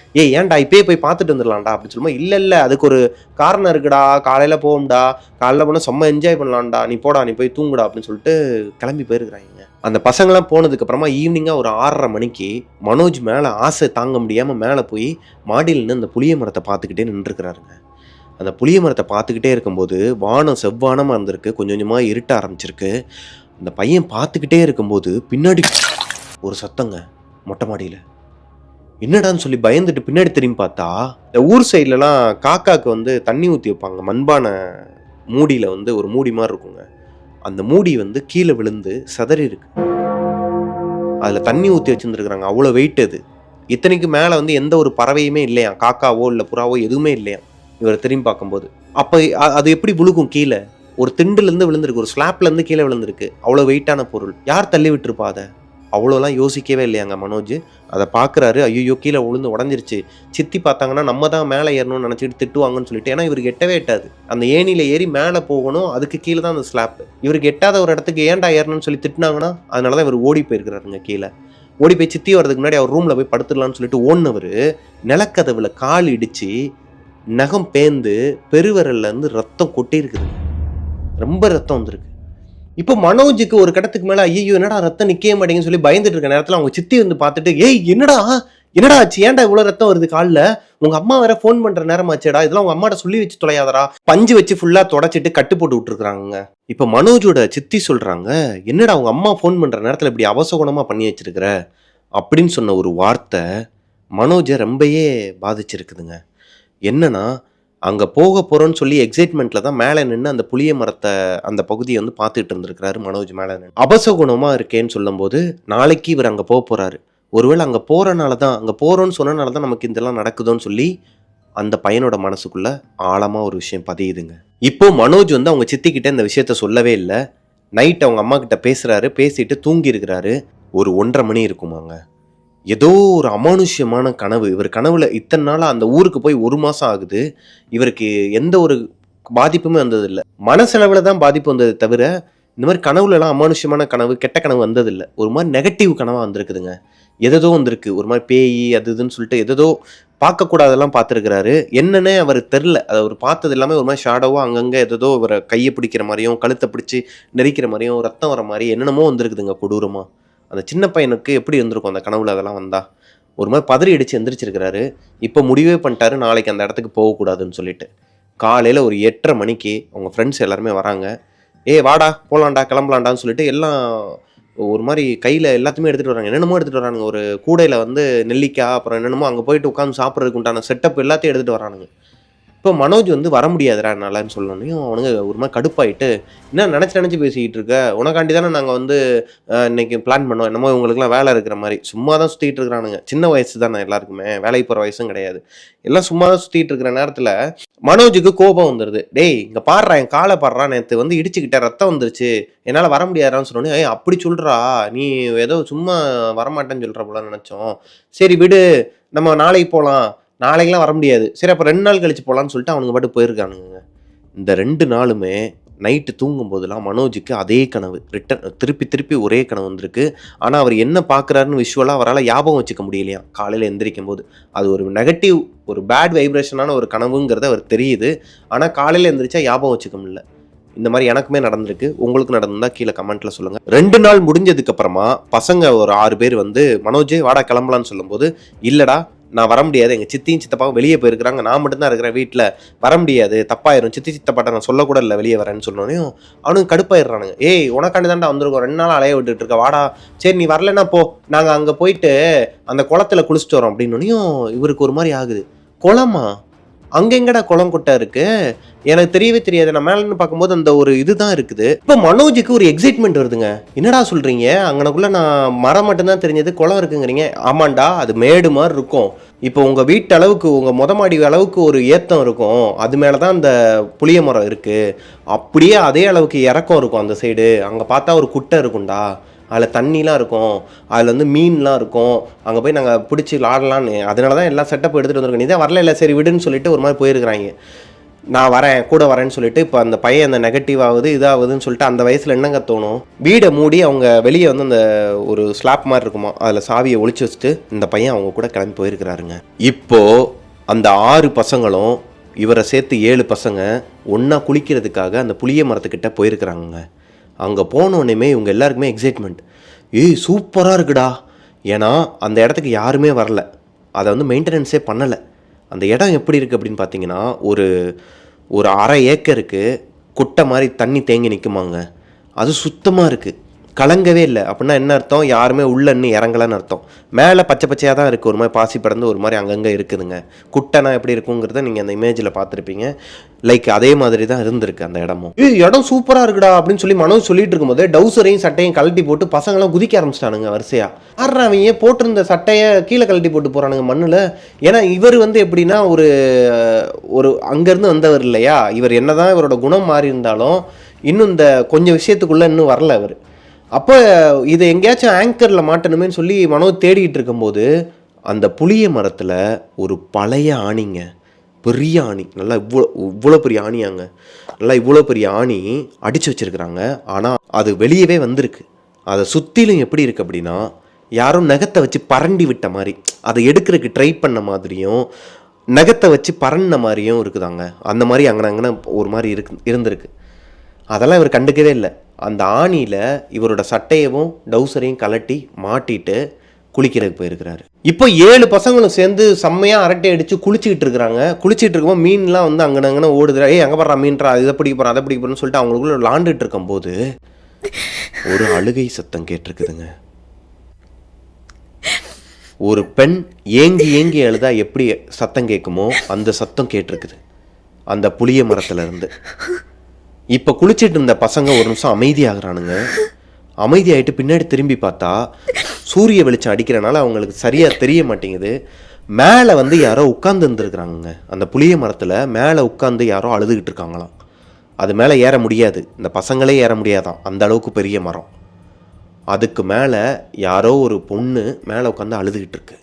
ஏன்டா இப்பயே போய் பார்த்துட்டு வந்துடலாம்டா அப்படின்னு சொல்லும்போது, இல்லை அதுக்கு ஒரு காரணம் இருக்குடா, காலையில் போகும்டா, காலையில் போனால் செம்ம என்ஜாய் பண்ணலாம்டா, நீ போடா நீ போய் தூங்குடா அப்படின்னு சொல்லிட்டு கிளம்பி போயிருக்கிறாங்க. அந்த பசங்களாம் போனதுக்கு அப்புறமா ஈவினிங்காக ஒரு 6:30 மணிக்கு மனோஜ் மேலே ஆசை தாங்க முடியாமல் மேலே போய் மாடியில் நின்று அந்த புளிய மரத்தை பார்த்துக்கிட்டே நின்றுருக்கிறாருங்க. அந்த புளிய மரத்தை பார்த்துக்கிட்டே இருக்கும்போது வானம் செவ்வானமாக இருந்திருக்கு, கொஞ்சம் கொஞ்சமாக இருட்ட ஆரம்பிச்சிருக்கு. அந்த பையன் பார்த்துக்கிட்டே இருக்கும்போது பின்னாடி ஒரு சத்தங்க மொட்டை மாடியில். என்னடான்னு சொல்லி பயந்துட்டு பின்னாடி திரும்பி பார்த்தா, இந்த ஊர் சைட்லலாம் காக்காவுக்கு வந்து தண்ணி ஊற்றி வைப்பாங்க, மண்பான மூடியில் வந்து ஒரு மூடி மாதிரி இருக்குங்க. அந்த மூடி வந்து கீழே விழுந்து சதறி இருக்கு, அதில் தண்ணி ஊற்றி வச்சுருந்துருக்குறாங்க. அவ்வளோ வெயிட் அது. இத்தனைக்கு மேலே வந்து எந்த ஒரு பறவையுமே இல்லையா, காக்காவோ இல்லை புறாவோ எதுவுமே இல்லையா இவரை திரும்பி பார்க்கும்போது. அப்போ அது எப்படி விழுகும் கீழே, ஒரு திண்டுலேருந்து விழுந்திருக்கு, ஒரு ஸ்லாப்லேருந்து கீழே விழுந்திருக்கு, அவ்வளோ வெயிட்டான பொருள், யார் தள்ளி விட்டுருப்பா அதை? அவ்வளோலாம் யோசிக்கவே இல்லையாங்க மனோஜ். அதை பார்க்குறாரு, ஐயோ கீழே விழுந்து உடஞ்சிருச்சு, சித்தி பார்த்தாங்கன்னா நம்ம தான் மேலே ஏறணும்னு நினச்சிட்டு திட்டுவாங்கன்னு சொல்லிட்டு, ஏன்னா இவருக்கு எட்டவே எட்டாது, அந்த ஏணியில் ஏறி மேலே போகணும், அதுக்கு கீழே தான் அந்த ஸ்லாப், இவருக்கு எட்டாத ஒரு இடத்துக்கு ஏன்டா ஏறணும்னு சொல்லி திட்டினாங்கன்னா அதனால தான் இவர் ஓடி போயிருக்கிறாருங்க. கீழே ஓடி போய் சித்தி வரதுக்கு முன்னாடி அவர் ரூமில் போய் படுத்துடலான்னு சொல்லிட்டு ஓடினவர் நிலக்கதவில் கால் இடித்து நகம் பேந்து பெருவிரல்லேருந்து ரத்தம் கொட்டியிருக்குதுங்க, ரொம்ப ரத்தம் வந்திருக்கு. இப்போ மனோஜுக்கு ஒரு கடத்துக்கு மேலே ஐயோ என்னடா ரத்தம் நிற்க மாட்டேங்குன்னு சொல்லி பயந்துட்டு இருக்க நேரத்தில் அவங்க சித்தி வந்து பார்த்துட்டு, என்னடா ஆச்சு, ஏன்டா இவ்வளோ ரத்தம் வருது காலில், உங்கள் அம்மா வேற ஃபோன் பண்ணுற நேரம் ஆச்சேடா, இதெல்லாம் உங்கள் அம்மாட்ட சொல்லி வச்சு தொலையாதரா, பஞ்சு வச்சு ஃபுல்லாக தொடச்சிட்டு கட்டு போட்டு விட்டுருக்குறாங்க. இப்போ மனோஜோட சித்தி சொல்கிறாங்க, என்னடா உங்கள் அம்மா ஃபோன் பண்ணுற நேரத்தில் இப்படி அவசகுணமாக பண்ணி வச்சிருக்கிற அப்படின்னு சொன்ன ஒரு வார்த்தை மனோஜை ரொம்பவே பாதிச்சிருக்குதுங்க. என்னன்னா, அங்கே போக போகிறோன்னு சொல்லி எக்ஸைட்மெண்ட்டில் தான் மேலே நின்று அந்த புளிய மரத்தை அந்த பகுதியை வந்து பார்த்துட்டு இருந்திருக்கிறாரு மனோஜ். மேலே நின்று அபசகுணமாக இருக்கேன்னு சொல்லும்போது நாளைக்கு இவர் அங்கே போக போகிறாரு, ஒருவேளை அங்கே போகிறனால தான், அங்கே போகிறோன்னு சொன்னனால தான் நமக்கு இதெல்லாம் நடக்குதோன்னு சொல்லி அந்த பையனோட மனசுக்குள்ளே ஆழமாக ஒரு விஷயம் பதியுதுங்க. இப்போது மனோஜ் வந்து அவங்க சித்திக்கிட்ட இந்த விஷயத்த சொல்லவே இல்லை. நைட் அவங்க அம்மா கிட்ட பேசுகிறாரு, பேசிட்டு தூங்கி இருக்கிறாரு. ஒரு 1:30 மணி இருக்குமாங்க. ஏதோ ஒரு அமானுஷ்யமான கனவு, இவர் கனவுல இத்தனை நாளாக அந்த ஊருக்கு போய் 1 மாதம் ஆகுது, இவருக்கு எந்த ஒரு பாதிப்புமே வந்ததில்லை, மனசளவில் தான் பாதிப்பு வந்தது தவிர இந்த மாதிரி கனவுலலாம் அமானுஷ்யமான கனவு கெட்ட கனவு வந்ததில்லை. ஒரு மாதிரி நெகட்டிவ் கனவாக வந்திருக்குதுங்க, எதோ வந்திருக்கு, ஒரு மாதிரி பேய் அது இதுன்னு சொல்லிட்டு எதோ பார்க்கக்கூடாதெல்லாம் பார்த்துருக்கிறாரு. என்னன்னே அவருக்கு தெரில, அதை அவர் பார்த்தது எல்லாமே ஒரு மாதிரி ஷாடோவாக அங்கங்கே எதோ இவரை கையை பிடிக்கிற மாதிரியும் கழுத்தை பிடிச்சி நெரிக்கிற மாதிரியும் ரத்தம் வர மாதிரி என்னென்னமோ வந்திருக்குதுங்க கொடூரமாக. அந்த சின்ன பையனுக்கு எப்படி இருந்திருக்கும் அந்த கனவுல அதெல்லாம் வந்தா, ஒரு மாதிரி பதறி அடித்து எந்திரிச்சிருக்கிறாரு. இப்போ முடிவே பண்ணிட்டாரு நாளைக்கு அந்த இடத்துக்கு போகக்கூடாதுன்னு சொல்லிட்டு. காலையில் ஒரு 8:30 மணிக்கு அவங்க ஃப்ரெண்ட்ஸ் எல்லாருமே வராங்க. வாடா போகலாண்டா கிளம்பலாண்டான்னு சொல்லிட்டு எல்லாம் ஒரு மாதிரி கையில் எல்லாத்தையுமே எடுத்துகிட்டு வராங்க, என்னென்னமோ எடுத்துகிட்டு வரானுங்க. ஒரு கூடையில் வந்து நெல்லிக்காய் அப்புறம் என்னென்னமோ அங்கே போயிட்டு உட்காந்து சாப்பிட்றதுக்கு உண்டான செட்டப் எல்லாத்தையும் எடுத்துகிட்டு வரானுங்க. இப்போ மனோஜ் வந்து வர முடியாதுடா என்னாலன்னு சொல்லணும். அவனுங்க ஒரு மாதிரி கடுப்பாயிட்டு, என்ன நினச்சி பேசிக்கிட்டு இருக்க, உனக்காண்டி தானே நாங்கள் வந்து இன்னைக்கு பிளான் பண்ணோம், என்னமோ இவங்களுக்குலாம் வேலை இருக்கிற மாதிரி சும்மா தான் சுற்றிட்டு இருக்கிறானுங்க. சின்ன வயசு தானே எல்லாருக்குமே, வேலைக்கு போகிற வயசும் கிடையாது, எல்லாம் சும்மா தான் சுற்றிட்டு இருக்கிற நேரத்தில் மனோஜுக்கு கோபம் வந்துடுது. டேய் இங்கே பாடுறா, என் காலை பாடுறா, நேற்று வந்து இடிச்சுக்கிட்ட ரத்தம் வந்துருச்சு, என்னால் வர முடியாதான்னு சொன்னோன்னே, அப்படி சொல்கிறா, நீ ஏதோ சும்மா வரமாட்டேன்னு சொல்கிற போல நினச்சோம், சரி விடு நம்ம நாளைக்கு போகலாம், நாளைக்கெல்லாம் வர முடியாது, சரி அப்போ 2 நாள் கழிச்சு போகலான்னு சொல்லிட்டு அவனுங்க பாட்டு போயிருக்கானுங்க. இந்த 2 நாளுமே நைட்டு தூங்கும் போதெல்லாம் மனோஜுக்கு அதே கனவு திருப்பி ஒரே கனவு வந்திருக்கு. ஆனால் அவர் என்ன பார்க்குறாருன்னு விஷுவலாக அவரால் ஞாபகம் வச்சுக்க முடியலையா காலையில் எந்திரிக்கும் போது. அது ஒரு நெகட்டிவ், ஒரு பேட் வைப்ரேஷனான ஒரு கனவுங்கிறது அவர் தெரியுது. ஆனால் காலையில் எந்திரிச்சா ஞாபகம் வச்சுக்க முடியல. இந்த மாதிரி எனக்குமே நடந்திருக்கு, உங்களுக்கு நடந்திருந்தால் கீழே கமெண்ட்டில் சொல்லுங்கள். 2 நாள் முடிஞ்சதுக்கப்புறமா பசங்க ஒரு 6 பேர் வந்து மனோஜே வாடா கிளம்பலான்னு சொல்லும்போது, இல்லைடா நான் வர முடியாது, எங்கள் சித்தியும் சித்தப்பாவும் வெளியே போயிருக்கிறாங்க, நான் மட்டும்தான் இருக்கிறேன் வீட்டில், வர முடியாது, தப்பாயிரும், சித்தி சித்தப்பாட்ட நான் சொல்லக்கூட இல்லை வெளியே வரேன்னு சொன்னோனையும் அவனுக்கு கடுப்பாயிடுறானுங்க. உனக்காண்டி தான்டா வந்திருக்கோம், 2 நாள் அலைய விட்டுட்டு இருக்க, வாடா, சரி நீ வரலன்னா போ, நாங்கள் அங்கே போயிட்டு அந்த குளத்துல குளிச்சுட்டு வரோம் அப்படின்னோனையும் இவருக்கு ஒரு மாதிரி ஆகுது. குளமா, அங்க எங்கடா குளம் குட்டை இருக்கு, எனக்கு தெரியவே தெரியாது, நான் மேல இருந்து பார்க்கும்போது அந்த ஒரு இதுதான் இருக்குது. இப்போ மனோஜுக்கு ஒரு எக்ஸைட்மெண்ட் வருதுங்க. என்னடா சொல்றீங்க, அங்கனக்குள்ள நான் மரம் மட்டும்தான் தெரிஞ்சது, குளம் இருக்குங்கிறீங்க. ஆமாண்டா, அது மேடு மாதிரி இருக்கும். இப்போ உங்க வீட்டு அளவுக்கு, உங்க மாடி அளவுக்கு ஒரு ஏத்தம் இருக்கும், அது மேலதான் அந்த புளிய மரம் இருக்கு. அப்படியே அதே அளவுக்கு இறக்கம் இருக்கும் அந்த சைடு. அங்க பார்த்தா ஒரு குட்டை இருக்கும்டா, அதில் தண்ணிலாம் இருக்கும், அதில் வந்து மீன்லாம் இருக்கும், அங்கே போய் நாங்கள் பிடிச்சி விளாடலான்னு. அதனால தான் எல்லாம் செட்டப் எடுத்துகிட்டு வந்துருக்கோம். நீ தான் வரல, இல்லை சரி விடுன்னு சொல்லிட்டு ஒரு மாதிரி போயிருக்கிறாங்க. நான் வரேன் கூட வரேன்னு சொல்லிட்டு இப்போ அந்த பையன் அந்த நெகட்டிவ் ஆகுது இதாகுதுன்னு சொல்லிட்டு அந்த வயசில் என்னங்க தோணும், வீடை மூடி அவங்க வெளியே வந்து அந்த ஒரு ஸ்லாப் மாதிரி இருக்குமா, அதில் சாவியை ஒழிச்சு வச்சுட்டு இந்த பையன் அவங்க கூட கிளம்பி போயிருக்கிறாருங்க. இப்போது அந்த 6 பசங்களும் இவரை சேர்த்து 7 பசங்க ஒன்றா குளிக்கிறதுக்காக அந்த புளிய மரத்துக்கிட்ட போயிருக்கிறாங்க. அங்கே போனோடனே இவங்க எல்லாருக்குமே எக்ஸைட்மெண்ட், ஏய் சூப்பராக இருக்குடா. ஏன்னா அந்த இடத்துக்கு யாருமே வரல, அதை வந்து மெயின்டெனன்ஸே பண்ணலை. அந்த இடம் எப்படி இருக்குது அப்படின்னு பார்த்தீங்கன்னா, ஒரு அரை ஏக்கருக்கு குட்டை மாதிரி தண்ணி தேங்கி நிற்குமாங்க. அது சுத்தமாக இருக்குது, கலங்கவே இல்லை. அப்படின்னா என்ன அர்த்தம், யாருமே உள்ள இன்னும் இறங்கலன்னு அர்த்தம். மேலே பச்சை பச்சையாக தான் இருக்குது, ஒரு மாதிரி பாசி படந்து ஒரு மாதிரி அங்கங்கே இருக்குதுங்க. குட்டைனா எப்படி இருக்குங்கிறத நீங்கள் அந்த இமேஜில் பார்த்துருப்பீங்க. லைக் அதே மாதிரி தான் இருந்திருக்கு அந்த இடமும். இடம் சூப்பராக இருக்குடா அப்படின்னு சொல்லி மனோஜ் சொல்லிட்டு இருக்கும்போது டவுசரையும் சட்டையும் கழட்டி போட்டு பசங்களாம் குதிக்க ஆரம்பிச்சிட்டானுங்க வரிசையாக. ஆடுறவங்க போட்டிருந்த சட்டையை கீழே கழட்டி போட்டு போகிறானுங்க மண்ணில். ஏன்னா இவர் வந்து எப்படின்னா ஒரு அங்கேருந்து வந்தவர் இல்லையா, இவர் என்னதான் இவரோட குணம் மாறி இருந்தாலும் இன்னும் இந்த கொஞ்சம் விஷயத்துக்குள்ளே இன்னும் வரல அவர். அப்போ இதை எங்கேயாச்சும் ஆங்கரில் மாட்டணுமேன்னு சொல்லி மனோஜ் தேடிக்கிட்டு இருக்கும்போது அந்த புளிய மரத்தில் ஒரு பழைய ஆணிங்க, பெரிய ஆணி, நல்லா இவ்வளோ பெரிய ஆணியாங்க, நல்லா இவ்வளோ பெரிய ஆணி அடித்து வச்சுருக்குறாங்க. ஆனால் அது வெளியவே வந்திருக்கு. அதை சுற்றிலும் எப்படி இருக்குது அப்படின்னா, யாரும் நகத்தை வச்சு பரண்டி விட்ட மாதிரி, அதை எடுக்கிறதுக்கு ட்ரை பண்ண மாதிரியும் நகத்தை வச்சு பரண்ட மாதிரியும் இருக்குதாங்க. அந்த மாதிரி அங்கன ஒரு மாதிரி இருந்திருக்கு. அதெல்லாம் இவர் கண்டுக்கவே இல்லை. அந்த ஆணியில் இவரோட சட்டையவும் டவுசரையும் கலட்டி மாட்டிட்டு குளிக்கிறதுக்கு போயிருக்கிறாரு. இப்போ 7 பசங்களும் சேர்ந்து செம்மையாக அரட்டை அடித்து குளிச்சுக்கிட்டு இருக்கிறாங்க. குளிச்சுட்டு இருக்கும்போது மீன்லாம் வந்து அங்கன ஓடுதுரா, அங்கே போடுறா மீன்றா, இதை பிடிக்க போகிறான் அதை பிடிக்க போகிறேன்னு சொல்லிட்டு அவங்களுக்குள்ள விளாண்டுட்டு இருக்கும்போது ஒரு அழுகை சத்தம் கேட்டிருக்குதுங்க. ஒரு பெண் ஏங்கி ஏங்கி அழுதா எப்படி சத்தம் கேட்குமோ அந்த சத்தம் கேட்டிருக்குது அந்த புளிய மரத்துல இருந்து. இப்போ குளிச்சுட்டு இருந்த பசங்க ஒரு நிமிஷம் அமைதியாகிறானுங்க. அமைதியாகிட்டு பின்னாடி திரும்பி பார்த்தா சூரிய வெளிச்சம் அடிக்கிறனால அவங்களுக்கு சரியாக தெரிய மாட்டேங்குது. மேலே வந்து யாரோ உட்காந்து இருந்துருக்குறாங்க. அந்த புளிய மரத்தில் மேலே உட்காந்து யாரோ அழுதுகிட்டு இருக்காங்களாம். அது மேலே ஏற முடியாது, இந்த பசங்களே ஏற முடியாதான், அந்த அளவுக்கு பெரிய மரம். அதுக்கு மேலே யாரோ ஒரு பொண்ணு மேலே உட்காந்து அழுதுகிட்டு இருக்கு.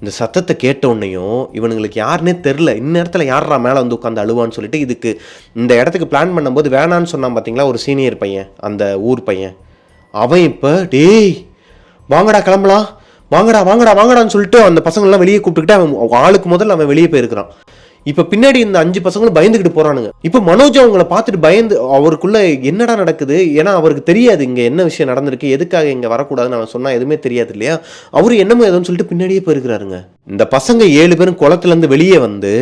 இந்த சத்தத்தை கேட்டோன்னையும் இவனுங்களுக்கு யாருன்னே தெரில, இந்நேரத்தில் யாரா மேலே வந்து உட்காந்து அழுவான்னு சொல்லிட்டு இதுக்கு இந்த இடத்துக்கு பிளான் பண்ணும்போது வேணான்னு சொன்னான் பார்த்தீங்களா ஒரு சீனியர் பையன், அந்த ஊர் பையன். அவன் இப்போ டேய் வாங்கடா கிளம்பலாம், வாங்கடா வாங்கடா வாங்கடான்னு சொல்லிட்டு அந்த பசங்கள்லாம் வெளியே கூப்பிட்டுக்கிட்டு அவன் ஆளுக்கு முதல்ல அவன் வெளியே போயிருக்கிறான். இப்போ பின்னாடி இந்த 5 பசங்களும் பயந்துக்கிட்டு போகிறானுங்க. இப்போ மனோஜ் அவங்கள பார்த்துட்டு பயந்து அவருக்குள்ள என்னடா நடக்குது, ஏன்னா அவருக்கு தெரியாது இங்கே என்ன விஷயம் நடந்திருக்கு, எதுக்காக இங்கே வரக்கூடாதுன்னு அவன் சொன்னால் எதுவுமே தெரியாது இல்லையா. அவரு என்னமோ எதுன்னு சொல்லிட்டு பின்னாடியே போயிருக்கிறாருங்க. இந்த பசங்க 7 பேரும் குளத்துலேருந்து வெளியே வந்து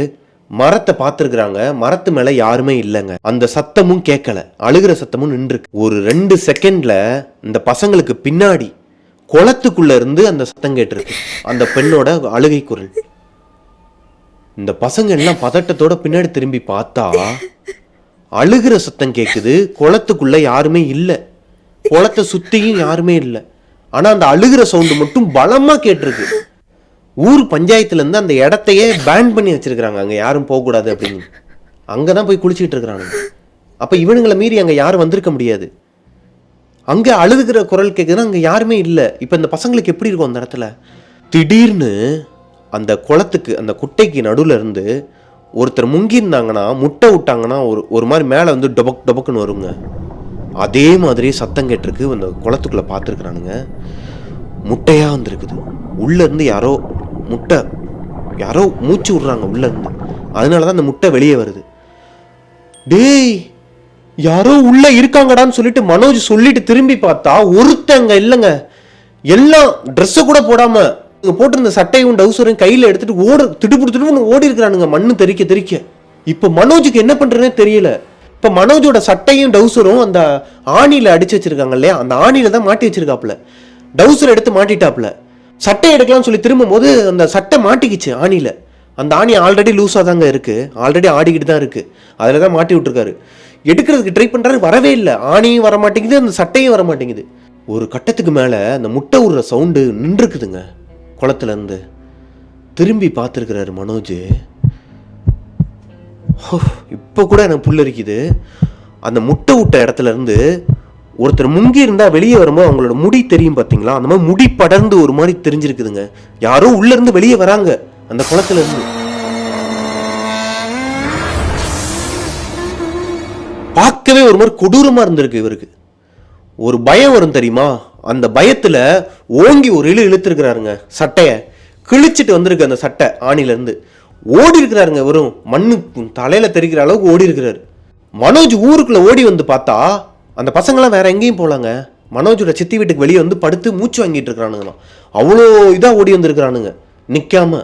மரத்தை பார்த்துருக்குறாங்க. மரத்து மேலே யாருமே இல்லைங்க. அந்த சத்தமும் கேட்கல, அழுகிற சத்தமும் நின்றுருக்கு. ஒரு 2 செகண்ட்ல இந்த பசங்களுக்கு பின்னாடி குளத்துக்குள்ள இருந்து அந்த சத்தம் கேட்டிருக்கு, அந்த பெண்ணோட அழுகை குரல். இந்த பசங்க எல்லாம் பதட்டத்தோட பின்னாடி திரும்பி பார்த்தா அழுகிற சத்தம் கேட்குது. குளத்துக்குள்ள யாருமே இல்லை, குளத்தை சுத்தியும் யாருமே இல்லை. ஆனா அந்த அழுகிற சவுண்டு மட்டும் பலமா கேட்டிருக்கு. ஊர் பஞ்சாயத்துல இருந்து அந்த இடத்தையே பேன் பண்ணி வச்சிருக்கிறாங்க, அங்க யாரும் போகக்கூடாது அப்படின்னு. அங்கதான் போய் குளிச்சுட்டு இருக்கிறாங்க. அப்ப இவனுங்களை மீறி அங்க யாரும் வந்திருக்க முடியாது. அங்க அழுகுற குரல் கேட்குதுன்னா அங்க யாருமே இல்லை. இப்ப இந்த பசங்களுக்கு எப்படி இருக்கும் அந்த இடத்துல? திடீர்னு அந்த குளத்துக்கு அந்த குட்டைக்கு நடுவில் இருந்து ஒருத்தர் முங்கியிருந்தாங்கன்னா முட்டை விட்டாங்கன்னா ஒரு மாதிரி மேலே வந்து டொபக் டொபக்குன்னு வருங்க. அதே மாதிரி சத்தம் கேட்டிருக்கு. அந்த குளத்துக்குள்ளே பார்த்துருக்குறானுங்க, முட்டையாக வந்துருக்குது. உள்ளேருந்து யாரோ மூச்சு விட்றாங்க உள்ளேருந்து. அதனால தான் அந்த முட்டை வெளியே வருது. டேய் யாரோ உள்ளே இருக்காங்கடான்னு சொல்லிட்டு மனோஜ் சொல்லிட்டு திரும்பி பார்த்தா ஒருத்தங்க இல்லைங்க. எல்லாம் ட்ரெஸ்ஸை கூட போடாமல் போட்டிருந்த சட்டையும் டவுசரையும் கையில் எடுத்துட்டு திடுப்புடு ஓடி இருக்கிறானுங்க மண்ணு தெறிக்க. இப்போ மனோஜுக்கு என்ன பண்றதுனே தெரியல. இப்போ மனோஜோட சட்டையும் டவுசரும் அந்த ஆணியில அடிச்சு வச்சிருக்காங்க இல்லையா, அந்த ஆணியில தான் மாட்டி வச்சிருக்காப்புல. டவுசர் எடுத்து மாட்டிட்டாப்புல. சட்டை எடுக்கலாம்னு சொல்லி திரும்பும் போது அந்த சட்டை மாட்டிக்கிச்சு ஆணியில. அந்த ஆணி ஆல்ரெடி லூஸாக தாங்க இருக்குது, ஆல்ரெடி ஆடிக்கிட்டு தான் இருக்குது, அதில் தான் மாட்டி விட்டுருக்காரு. எடுக்கிறதுக்கு ட்ரை பண்ணுறாரு, வரவே இல்லை. ஆணியும் வர மாட்டேங்குது, அந்த சட்டையும் வர மாட்டேங்குது. ஒரு கட்டத்துக்கு மேலே அந்த முட்டை விடுற சவுண்டு நின்றுக்குதுங்க. குளத்துலேருந்து திரும்பி பார்த்துருக்கிறாரு மனோஜ். இப்போ கூட எனக்கு புல்லரிக்குது. அந்த முட்டை விட்ட இடத்துல இருந்து ஒருத்தர் முங்கி இருந்தால் வெளியே வரும்போது அவங்களோட முடி தெரியும் பார்த்தீங்களா, அந்த மாதிரி முடி படர்ந்து ஒரு மாதிரி தெரிஞ்சிருக்குதுங்க. யாரோ உள்ளேருந்து வெளியே வராங்க அந்த குளத்துல இருந்து. பார்க்கவே ஒரு மாதிரி கொடூரமாக இருந்திருக்கு இவருக்கு. ஒரு பயம் வரும் தெரியுமா, அந்த பயத்தில் ஓங்கி ஒரு இழுத்துருக்கிறாருங்க. சட்டையை கிழிச்சிட்டு வந்திருக்கு அந்த சட்டை ஆணிலேருந்து. ஓடி இருக்கிறாருங்க, வெறும் மண்ணு தலையில் தெரிக்கிற அளவுக்கு ஓடி இருக்கிறாரு. மனோஜ் ஊருக்குள்ளே ஓடி வந்து பார்த்தா அந்த பசங்களாம் வேற எங்கேயும் போகலாங்க. மனோஜோட சித்தி வீட்டுக்கு வெளியே வந்து படுத்து மூச்சு வாங்கிட்டு இருக்கிறானுங்களாம். அவ்வளோ இதாக ஓடி வந்துருக்கிறானுங்க நிற்காம.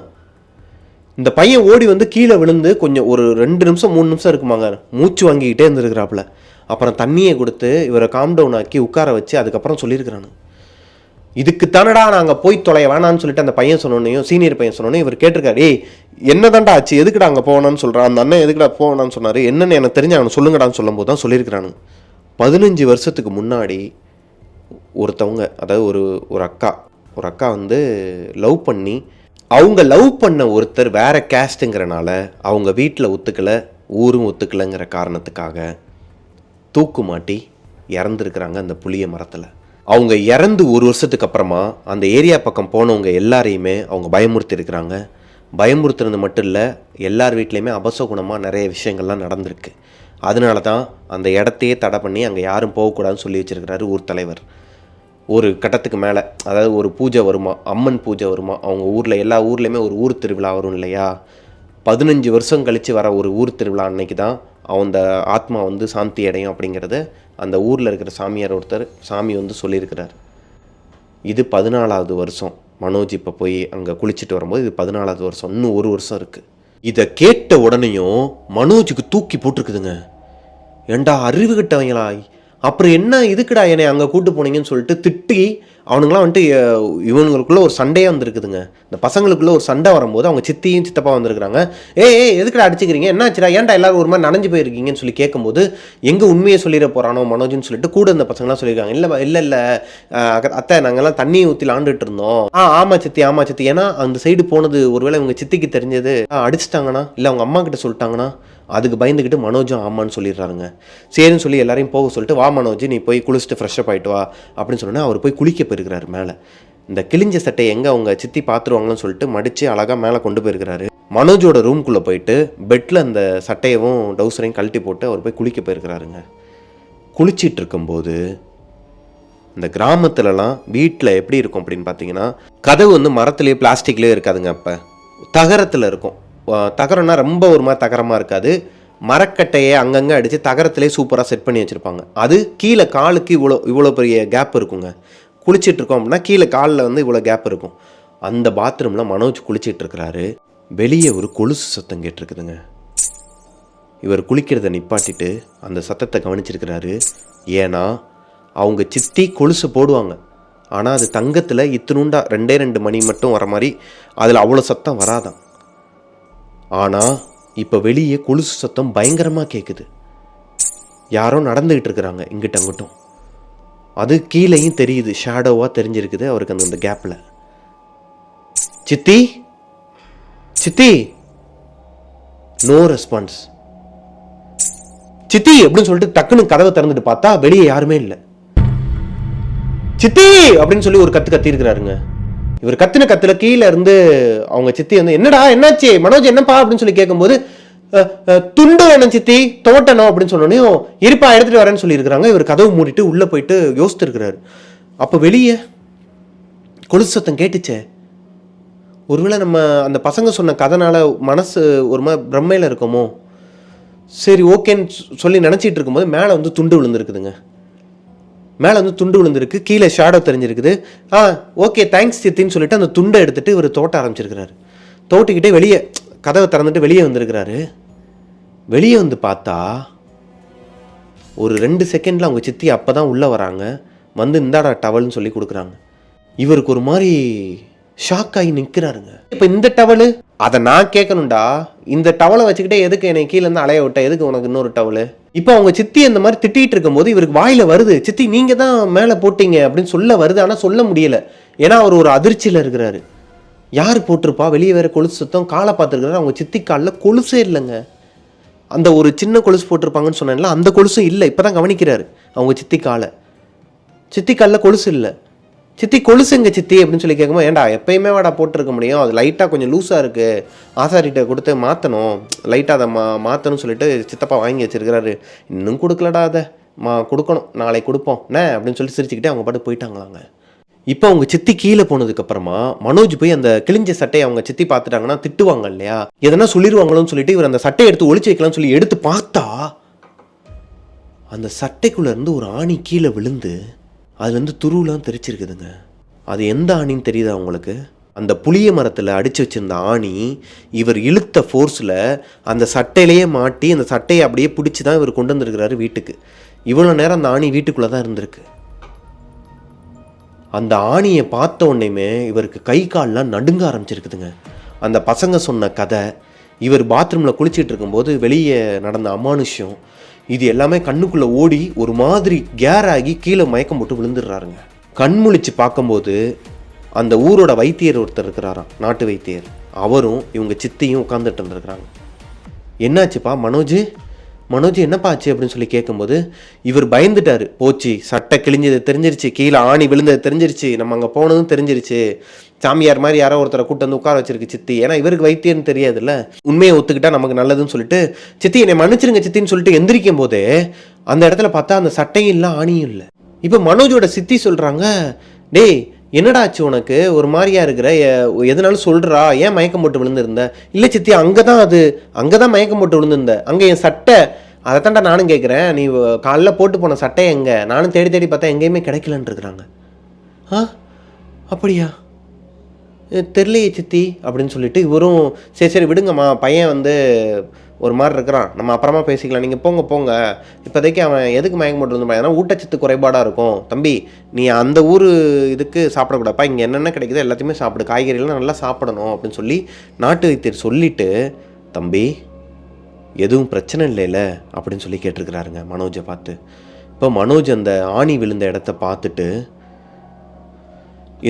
இந்த பையன் ஓடி வந்து கீழே விழுந்து கொஞ்சம் ஒரு 2 நிமிஷம் 3 நிமிஷம் இருக்குமாங்க, மூச்சு வாங்கிக்கிட்டே இருந்திருக்கிறாப்புல. அப்புறம் தண்ணியை கொடுத்து இவரை காம் டவுன் ஆக்கி உட்கார வச்சு அதுக்கப்புறம் சொல்லியிருக்கிறானு, இதுக்கு தானடா நாங்கள் போய் தொலைய வேணான்னு சொல்லிட்டு அந்த பையன் சொன்னோன்னையும், சீனியர் பையன் சொன்னோன்னே இவர் கேட்டிருக்காரு, ஏய் என்னதான்டா ஆச்சு, எதுக்குடா அங்கே போகணும்னு சொல்கிறான், அந்த அண்ணன் எதுக்குடா போகணும்னு சொன்னார், என்னென்னு எனக்கு தெரிஞ்சு அவனை சொல்லுங்கடான்னு சொல்லும் போது தான் சொல்லியிருக்கிறானு. 15 வருஷத்துக்கு முன்னாடி ஒருத்தவங்க, அதாவது ஒரு அக்கா வந்து லவ் பண்ணி, அவங்க லவ் பண்ண ஒருத்தர் வேற கேஸ்ட்டுங்கிறனால அவங்க வீட்டில் ஒத்துக்கலை, ஊரும் ஒத்துக்கலைங்கிற காரணத்துக்காக தூக்கு மாட்டி இறந்துருக்குறாங்க அந்த புளிய மரத்தில். அவங்க இறந்து 1 வருஷத்துக்கு அப்புறமா அந்த ஏரியா பக்கம் போனவங்க எல்லாரையுமே அவங்க பயமுறுத்திருக்கிறாங்க. பயமுறுத்துறது மட்டும் இல்லை, எல்லார் வீட்லேயுமே அபசகுணமாக நிறைய விஷயங்கள்லாம் நடந்திருக்கு. அதனால தான் அந்த இடத்தையே தடை பண்ணி அங்கே யாரும் போகக்கூடாதுன்னு சொல்லி வச்சுருக்கிறாரு ஊர் தலைவர். ஒரு கட்டத்துக்கு மேலே, அதாவது ஒரு பூஜை வருமா, அம்மன் பூஜை வருமா, அவங்க ஊரில் எல்லா ஊர்லேயுமே ஒரு ஊர் திருவிழா வரும் இல்லையா, 15 வருஷம் கழித்து வர ஒரு ஊர் திருவிழா அன்னைக்கு தான் அந்த ஆத்மா வந்து சாந்தி அடையும் அப்படிங்கிறத அந்த ஊரில் இருக்கிற சாமியார் ஒருத்தர் சாமி வந்து சொல்லியிருக்கிறார். இது 14வது வருஷம். மனோஜ் இப்போ போய் அங்கே குளிச்சுட்டு வரும்போது இது 14வது வருஷம், இன்னும் 1 வருஷம் இருக்குது. இதை கேட்ட உடனேயும் மனோஜுக்கு தூக்கி போட்டிருக்குதுங்க. ஏண்டா அறிவு கிட்டவங்களா, அப்புறம் என்ன இதுக்குடா என்னை அங்கே கூட்டு போனீங்கன்னு சொல்லிட்டு திட்டி அவனுங்களாம் வந்துட்டு இவனுங்களுக்குள்ளே ஒரு சண்டையே வந்துருக்குதுங்க. இந்த பசங்களுக்குள்ளே ஒரு சண்டை வரும்போது அவங்க சித்தியும் சித்தப்பா வந்திருக்கிறாங்க. எதுக்குடா அடிச்சுக்கிறீங்க, என்னாச்சுடா, ஏன்டா எல்லாரும் ஒரு மாதிரி நனைஞ்சு போயிருக்கீங்கன்னு சொல்லி கேட்கும்போது எங்கே உண்மையை சொல்லிட போகிறானோ மனோஜ்னு சொல்லிட்டு கூட இந்த பசங்களாம் சொல்லியிருக்காங்க. இல்லை அத்தை நாங்கள்லாம் தண்ணி ஊற்றி லாண்டுட்டு இருந்தோம். ஆமாம் சித்தி, ஏன்னா அந்த சைடு போனது ஒருவேளை இவங்க சித்திக்கு தெரிஞ்சது, அடிச்சிட்டாங்கன்னா இல்லை அவங்க அம்மா கிட்ட சொல்லிட்டாங்கன்னா அதுக்கு பயந்துக்கிட்டு மனோஜும் ஆமான்னு சொல்லிடுறாருங்க. சரின்னு சொல்லி எல்லாரையும் போக சொல்லிட்டு, வா மனோஜ் நீ போய் குளிச்சுட்டு ஃப்ரெஷ்ஷப் ஆகிட்டு வா அப்படின்னு சொன்னோன்னா அவர் போய் குளிக்க போயிருக்கிறாரு மேலே. இந்த கிழிஞ்ச சட்டை எங்கே அவங்க சித்தி பார்த்துருவாங்கன்னு சொல்லிட்டு மடித்து அழகாக மேலே கொண்டு போயிருக்கிறாரு. மனோஜோட ரூம்குள்ளே போயிட்டு பெட்டில் அந்த சட்டையவும் டவுசரையும் கழட்டி போட்டு அவர் போய் குளிக்க போயிருக்கிறாருங்க. குளிச்சிட்டு இருக்கும்போது இந்த கிராமத்துலலாம் வீட்டில் எப்படி இருக்கும் அப்படின்னு பார்த்தீங்கன்னா, கதவு வந்து மரத்துலேயே பிளாஸ்டிக்லேயே இருக்காதுங்க, அப்போ தகரத்தில் இருக்கும். தகரம்னா ரொம்ப ஒரு மாதிரி தகரமாக இருக்காது, மரக்கட்டையை அங்கங்கே அடித்து தகரத்திலே சூப்பராக செட் பண்ணி வச்சுருப்பாங்க. அது கீழே காலுக்கு இவ்வளோ பெரிய கேப் இருக்குங்க. குளிச்சுட்டு இருக்கோம் அப்படின்னா கீழே காலில் வந்து இவ்வளோ கேப் இருக்கும். அந்த பாத்ரூமில் மனோஜ் குளிச்சுட்டு இருக்கிறாரு. வெளியே ஒரு கொலுசு சத்தம் கேட்டிருக்குதுங்க. இவர் குளிக்கிறத நிப்பாட்டிட்டு அந்த சத்தத்தை கவனிச்சிருக்கிறாரு. ஏன்னா அவங்க சித்தி கொலுசு போடுவாங்க, ஆனால் அது தங்கத்தில் இத்தினுண்டா 2 மணி மட்டும் வர மாதிரி, அதில் அவ்வளோ சத்தம் வராதான். ஆனால் இப்போ வெளியே கொலுசு சத்தம் பயங்கரமாக கேட்குது. யாரோ நடந்துக்கிட்டு இருக்கிறாங்க இங்கிட்ட அங்கிட்டும். அது கீழேயும் தெரியுது, ஷேடோவாக தெரிஞ்சிருக்குது அவருக்கு அந்த கேப்பில். சித்தி சித்தி, நோ ரெஸ்பான்ஸ். சித்தி அப்படின்னு சொல்லிட்டு டக்குன்னு கதவை திறந்துட்டு பார்த்தா வெளியே யாருமே இல்லை. சித்தி அப்படின்னு சொல்லி ஒரு கத்து இருக்கிறாருங்க. இவர் கத்தின கத்துல கீழே இருந்து அவங்க சித்தி வந்து, என்னடா என்னாச்சு மனோஜ் என்னப்பா அப்படின்னு சொல்லி கேட்கும்போது, துண்டு வேணும் சித்தி, தோட்டணும் அப்படின்னு சொன்னோன்னே, இருப்பா எடுத்துட்டு வரேன்னு சொல்லியிருக்கிறாங்க. இவர் கதவு மூடிட்டு உள்ளே போயிட்டு யோசித்து இருக்கிறாரு. அப்போ வெளியே கொலுசு சத்தம் கேட்டுச்சே, ஒருவேளை நம்ம அந்த பசங்க சொன்ன கதைனால மனசு ஒரு மாதிரி பிரம்மையில் இருக்கோமோ, சரி ஓகேன்னு சொல்லி நினச்சிட்டு இருக்கும்போது மேலே வந்து துண்டு விழுந்துருக்குதுங்க. மேலே வந்து துண்டு விழுந்திருக்கு, கீழே ஷேடோ தெரிஞ்சிருக்குது. ஓகே தேங்க்ஸ் சித்தின்னு சொல்லிட்டு அந்த துண்டை எடுத்துகிட்டு இவர் தோட்ட ஆரம்பிச்சிருக்கிறாரு. தோட்டிக்கிட்டே வெளியே கதவை திறந்துட்டு வெளியே வந்திருக்கிறாரு. வெளியே வந்து பார்த்தா ஒரு 2 செகண்டில் அவங்க சித்தி அப்போ தான் உள்ளே வராங்க. வந்து இந்தாடா டவல்னு சொல்லி கொடுக்குறாங்க. இவருக்கு ஒரு மாதிரி ஷாக் ஆகி நிற்கிறாருங்க. இப்போ இந்த டவலு அதை நான் கேட்கணும்டா, இந்த டவலை வச்சுக்கிட்டே எதுக்கு என்னை கீழே இருந்து அலைய விட்ட, எதுக்கு உனக்கு இன்னொரு டவலு? இப்போ அவங்க சித்தி அந்த மாதிரி திட்டிகிட்டு இருக்கும்போது இவருக்கு வாயில வருது, சித்தி நீங்கள் தான் மேலே போட்டீங்க அப்படின்னு சொல்ல வருது. ஆனால் சொல்ல முடியல, ஏன்னா அவர் ஒரு அதிர்ச்சியில் இருக்கிறாரு. யார் போட்டிருப்பா, வெளியே வேற கொலுசு சுத்தம், காலை பார்த்துருக்கிறாரு. அவங்க சித்தி காலில் கொலுசே இல்லைங்க. அந்த ஒரு சின்ன கொலுசு போட்டிருப்பாங்கன்னு சொன்னேன்ல, அந்த கொலுசும் இல்லை. இப்போ தான் கவனிக்கிறாரு அவங்க சித்தி காலை. சித்தி காலில் கொலுசு இல்லை. சித்தி கொலுசுங்க சித்தி அப்படின்னு சொல்லி கேட்கும்போது, ஏன்டா எப்பயுமே வாடா போட்டிருக்க முடியும், அது லைட்டாக கொஞ்சம் லூஸாக இருக்குது, ஆசாரிகிட்ட கொடுத்து மாற்றணும், லைட்டாக அதை மாற்றணும்னு சொல்லிட்டு சித்தப்பா வாங்கி வச்சிருக்கிறாரு. இன்னும் கொடுக்கலடா, அதை கொடுக்கணும், நாளைக்கு கொடுப்போம் என்ன அப்படின்னு சொல்லி சிரிச்சுக்கிட்டே அவங்க பாட்டு போயிட்டாங்களாங்க. இப்போ அவங்க சித்தி கீழே போனதுக்கப்புறமா மனோஜ் போய் அந்த கிழிஞ்ச சட்டையை அவங்க சித்தி பார்த்துட்டாங்கன்னா திட்டுவாங்க இல்லையா, எதனா சொல்லிடுவாங்களோன்னு சொல்லிட்டு இவர் அந்த சட்டையை எடுத்து ஒளிச்சு வைக்கலாம்னு சொல்லி எடுத்து பார்த்தா அந்த சட்டைக்குள்ளேருந்து ஒரு ஆணி கீழே விழுந்து அதுலேருந்து துருவெலாம் தெரிச்சிருக்குதுங்க. அது எந்த ஆணின்னு தெரியுதா அவங்களுக்கு? அந்த புளிய மரத்தில் அடித்து வச்சுருந்த ஆணி இவர் இழுத்த ஃபோர்ஸில் அந்த சட்டையிலேயே மாட்டி அந்த சட்டையை அப்படியே பிடிச்சி தான் இவர் கொண்டு வந்திருக்கிறாரு வீட்டுக்கு. இவ்வளோ நேரம் அந்த ஆணி வீட்டுக்குள்ளே தான் இருந்திருக்கு. அந்த ஆணியை பார்த்த உடனேயுமே இவருக்கு கை கால்லாம் நடுங்க ஆரம்பிச்சிருக்குதுங்க. அந்த பசங்க சொன்ன கதை, இவர் பாத்ரூமில் குளிச்சுட்டு இருக்கும்போது வெளியே நடந்த அமானுஷ்யம், இது எல்லாமே கண்ணுக்குள்ளே ஓடி ஒரு மாதிரி கேர் ஆகி கீழே மயக்கம் போட்டு விழுந்துடுறாருங்க. கண் முழிச்சு பார்க்கும்போது அந்த ஊரோட வைத்தியர் ஒருத்தர் இருக்கிறாராம், நாட்டு வைத்தியர். அவரும் இவங்க சித்தியும் உட்காந்துட்டு இருந்திருக்கிறாங்க. என்னாச்சுப்பா மனோஜ் என்னப்பா ஆச்சு அப்படின்னு சொல்லி கேட்கும்போது இவர் பயந்துட்டாரு. போச்சு, சட்டை கிழிஞ்சது தெரிஞ்சிருச்சு, கீழே ஆணி விழுந்தது தெரிஞ்சிருச்சு, நம்ம அங்கே போனதும் தெரிஞ்சிருச்சு, சாமியார் மாதிரி யாரோ ஒருத்தரை கூட்டு வந்து உட்கார வச்சிருக்கு சித்தி. ஏன்னா இவருக்கு வைத்தியன்னு தெரியாதுல்ல, உண்மையை ஒத்துக்கிட்டா நமக்கு நல்லதுன்னு சொல்லிட்டு சித்தி என்னை மன்னிச்சிருங்க சித்தின்னு சொல்லிட்டு எந்திரிக்கும் போதே அந்த இடத்துல பார்த்தா அந்த சட்டையும் இல்லை ஆணியும் இல்லை. இப்போ மனோஜோட சித்தி சொல்கிறாங்க, டேய் என்னடா ஆச்சு உனக்கு, ஒரு மாதிரியா இருக்கிற, எதனாலும் சொல்கிறா, ஏன் மயக்கம் போட்டு விழுந்திருந்த? இல்லை சித்தி அங்கே தான் மயக்கம் போட்டு விழுந்திருந்த, அங்கே என் சட்டை, அதைத்தாண்டா நானும் கேட்குறேன், நீ காலைல போட்டு போன சட்டை எங்கே, நானும் தேடி தேடி பார்த்தா எங்கேயுமே கிடைக்கலன்னு இருக்கிறாங்க. அப்படியா, தெரியலையே சித்தி அப்படின்னு சொல்லிட்டு இவரும் சரி விடுங்கம்மா, பையன் வந்து ஒரு மாதிரி இருக்கிறான், நம்ம அப்புறமா பேசிக்கலாம், நீங்கள் போங்க, இப்போதைக்கு அவன் எதுக்கு மயக்கம் போட்டு வந்து, ஏன்னா ஊட்டச்சத்து குறைபாடாக இருக்கும் தம்பி, நீ அந்த ஊர் இதுக்கு சாப்பிடக்கூடாப்பா, இங்கே என்னென்ன கிடைக்குதோ எல்லாத்தையுமே சாப்பிடு, காய்கறிலாம் நல்லா சாப்பிடணும் அப்படின்னு சொல்லி நாட்டு வைத்தியர் சொல்லிவிட்டு, தம்பி எதுவும் பிரச்சனை இல்லைல்ல அப்படின்னு சொல்லி கேட்டிருக்கிறாருங்க மனோஜை பார்த்து. இப்போ மனோஜ் அந்த ஆணி விழுந்த இடத்த பார்த்துட்டு,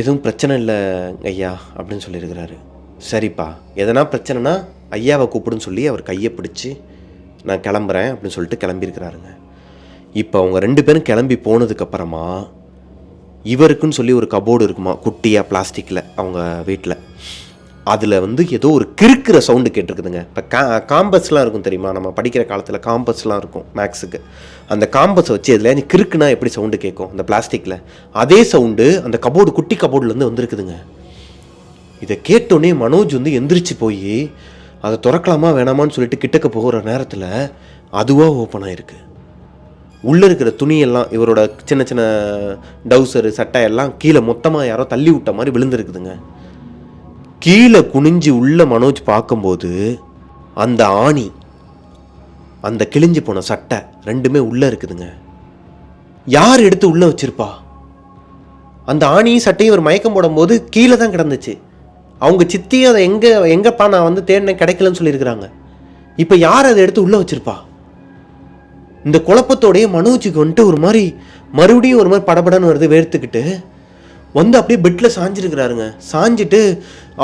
எதுவும் பிரச்சனை இல்லை ஐயா அப்படின்னு சொல்லியிருக்கிறாரு. சரிப்பா, எதனா பிரச்சனைனா ஐயாவை கூப்பிடுன்னு சொல்லி அவர் கையை பிடிச்சி நான் கிளம்புறேன் அப்படின்னு சொல்லிட்டு கிளம்பியிருக்கிறாருங்க. இப்போ அவங்க 2 பேரும் கிளம்பி போனதுக்கப்புறமா இவருக்குன்னு சொல்லி ஒரு கபோர்டு இருக்குமா குட்டியாக பிளாஸ்டிக்கில் அவங்க வீட்டில், அதில் வந்து ஏதோ ஒரு கிறுக்கிற சவுண்டு கேட்டிருக்குதுங்க. இப்போ காம்பஸ்லாம் இருக்கும் தெரியுமா, நம்ம படிக்கிற காலத்தில் காம்பஸ்லாம் இருக்கும் மேக்ஸுக்கு, அந்த காம்பஸை வச்சு இதில் நீ கிறுக்குனா எப்படி சவுண்டு கேட்கும் அந்த பிளாஸ்டிக்கில், அதே சவுண்டு அந்த கபோர்டு குட்டி கபோர்டுலேருந்து வந்திருக்குதுங்க. இதை கேட்டோன்னே மனோஜ் வந்து எந்திரிச்சு போய் அதை திறக்கலாமா வேணாமான்னு சொல்லிட்டு கிட்டக்க போகிற நேரத்தில் அதுவாக ஓப்பன் ஆகிருக்கு. உள்ளே இருக்கிற துணியெல்லாம், இவரோட சின்ன சின்ன டவுசரு சட்டை எல்லாம் கீழே மொத்தமாக யாரோ தள்ளி விட்ட மாதிரி விழுந்துருக்குதுங்க. கீழே குனிஞ்சு உள்ள மனோஜ் பார்க்கும்போது அந்த ஆணி, அந்த கிழிஞ்சு போன சட்டை 2மே உள்ளே இருக்குதுங்க. யார் எடுத்து உள்ளே வச்சிருப்பா? அந்த ஆணியும் சட்டையும் ஒரு மயக்கம் போடும்போது கீழே தான் கிடந்துச்சு. அவங்க சித்தியும் அதை எங்கப்பா நான் வந்து தேடினேன் கிடைக்கலன்னு சொல்லியிருக்கிறாங்க. இப்போ யார் அதை எடுத்து உள்ளே வச்சிருப்பா? இந்த குழப்பத்தோடைய மனோஜுக்கு வந்துட்டு ஒரு மாதிரி மறுபடியும் ஒரு மாதிரி படபடன்னு வருது, வேர்த்துக்கிட்டு வந்து அப்படியே பெட்டில் சாஞ்சிருக்கிறாருங்க. சாஞ்சிட்டு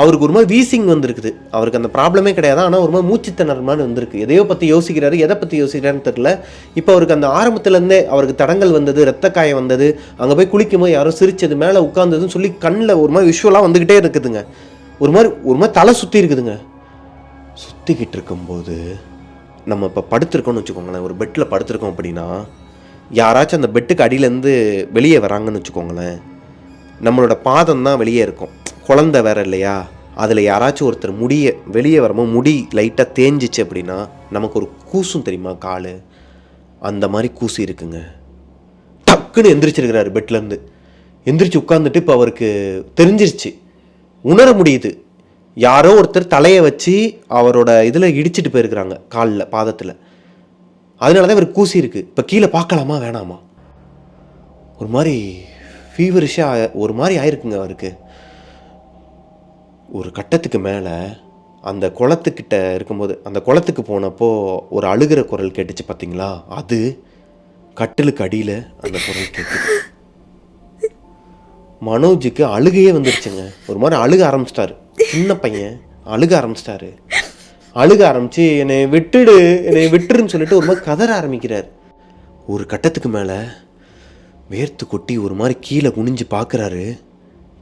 அவருக்கு ஒரு மாதிரி வீசிங் வந்திருக்குது. அவருக்கு அந்த ப்ராப்ளமே கிடையாது, ஆனால் ஒரு மாதிரி மூச்சுத்திணற மாதிரி வந்திருக்கு. எதையோ பற்றி யோசிக்கிறாரு, எதை பற்றி யோசிக்கிறாருன்னு தெரியல. இப்போ அவருக்கு அந்த ஆரம்பத்துலேருந்தே அவருக்கு தடங்கள் வந்தது, ரத்த காயம் வந்தது, அங்கே போய் குளிக்கும் போது யாரோ சிரிச்சது, மேலே உட்கார்ந்ததுன்னு சொல்லி கண்ணில் ஒரு மாதிரி விஷுவலாக வந்துக்கிட்டே இருக்குதுங்க. ஒரு மாதிரி தலை சுற்றி இருக்குதுங்க. சுற்றிக்கிட்டு இருக்கும்போது நம்ம இப்போ படுத்திருக்கோம்னு வச்சுக்கோங்களேன், ஒரு பெட்டில் படுத்திருக்கோம் அப்படின்னா யாராச்சும் அந்த பெட்டுக்கு அடியிலேருந்து வெளியே வராங்கன்னு வச்சுக்கோங்களேன், நம்மளோட பாதம் தான் வெளியே இருக்கும், குழந்தை வேற இல்லையா, அதில் யாராச்சும் ஒருத்தர் வெளியே வரும்போது முடி லைட்டாக தேஞ்சிச்சு அப்படின்னா நமக்கு ஒரு கூசும் தெரியுமா கால், அந்த மாதிரி கூசி இருக்குங்க. டக்குன்னு எந்திரிச்சிருக்கிறாரு பெட்லேருந்து. எந்திரிச்சு உட்காந்துட்டு இப்போ அவருக்கு தெரிஞ்சிருச்சு, உணர முடியுது, யாரோ ஒருத்தர் தலையை வச்சு அவரோட இதில் இடிச்சிட்டு போயிருக்கிறாங்க காலில் பாதத்தில், அதனால தான் இவர் கூசி இருக்குது. இப்போ கீழே பார்க்கலாமா வேணாமா, ஒரு மாதிரி ஃபீவரிஷாக ஒரு மாதிரி ஆயிருக்குங்க அவருக்கு. ஒரு கட்டத்துக்கு மேலே அந்த குளத்துக்கிட்ட இருக்கும்போது, அந்த குளத்துக்கு போனப்போ ஒரு அழுகிற குரல் கேட்டுச்சு பார்த்தீங்களா, அது கட்டிலுக்கு அடியில் அந்த குரல் கேட்குது. மனோஜுக்கு அழுகையே வந்துருச்சுங்க. ஒரு மாதிரி அழுக ஆரம்பிச்சிட்டாரு. சின்ன பையன் அழுக ஆரம்பிச்சிட்டாரு. அழுக ஆரம்பித்து என்னை விட்டுடு, என்னை விட்டுருன்னு சொல்லிட்டு ஒரு மாதிரி கதற ஆரம்பிக்கிறார். ஒரு கட்டத்துக்கு மேலே வேர்த்து கொட்டி ஒரு மாதிரி கீழே குனிஞ்சு பார்க்குறாரு.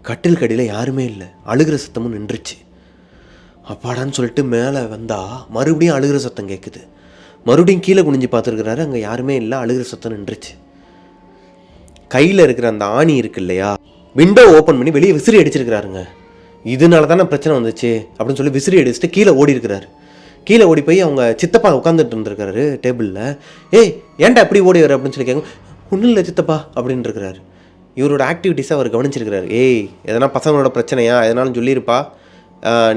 கட்டில் கடியில் யாருமே இல்லை. அழுகிற சத்தமும் நின்றுச்சு. அப்பாடான்னு சொல்லிட்டு மேலே வந்தால் மறுபடியும் அழுகிற சத்தம் கேட்குது. மறுபடியும் கீழே குனிஞ்சு பார்த்துருக்குறாரு. அங்கே யாருமே இல்லை. அழுகிற சத்தம் நின்றுச்சு. கையில் இருக்கிற அந்த ஆணி இருக்கு இல்லையா, விண்டோ ஓப்பன் பண்ணி வெளியே விசிறி அடிச்சிருக்கிறாருங்க. இதனால தானே பிரச்சனை வந்துச்சு அப்படின்னு சொல்லி விசிறி அடிச்சுட்டு கீழே ஓடி இருக்கிறாரு. கீழே ஓடி போய் அவங்க சித்தப்பா உட்காந்துட்டு இருந்திருக்காரு டேபிளில். ஏய் ஏன்டா எப்படி ஓடி வர அப்படின்னு சொல்லி கேட்கும். ஒன்றும் இல்லை சித்தப்பா அப்படின்னு இருக்கிறாரு. இவரோட ஆக்டிவிட்டீஸை அவர் கவனிச்சிருக்கிறாரு. ஏய் எதனா பசங்களோட பிரச்சனையா, எதனாலும் சொல்லியிருப்பா,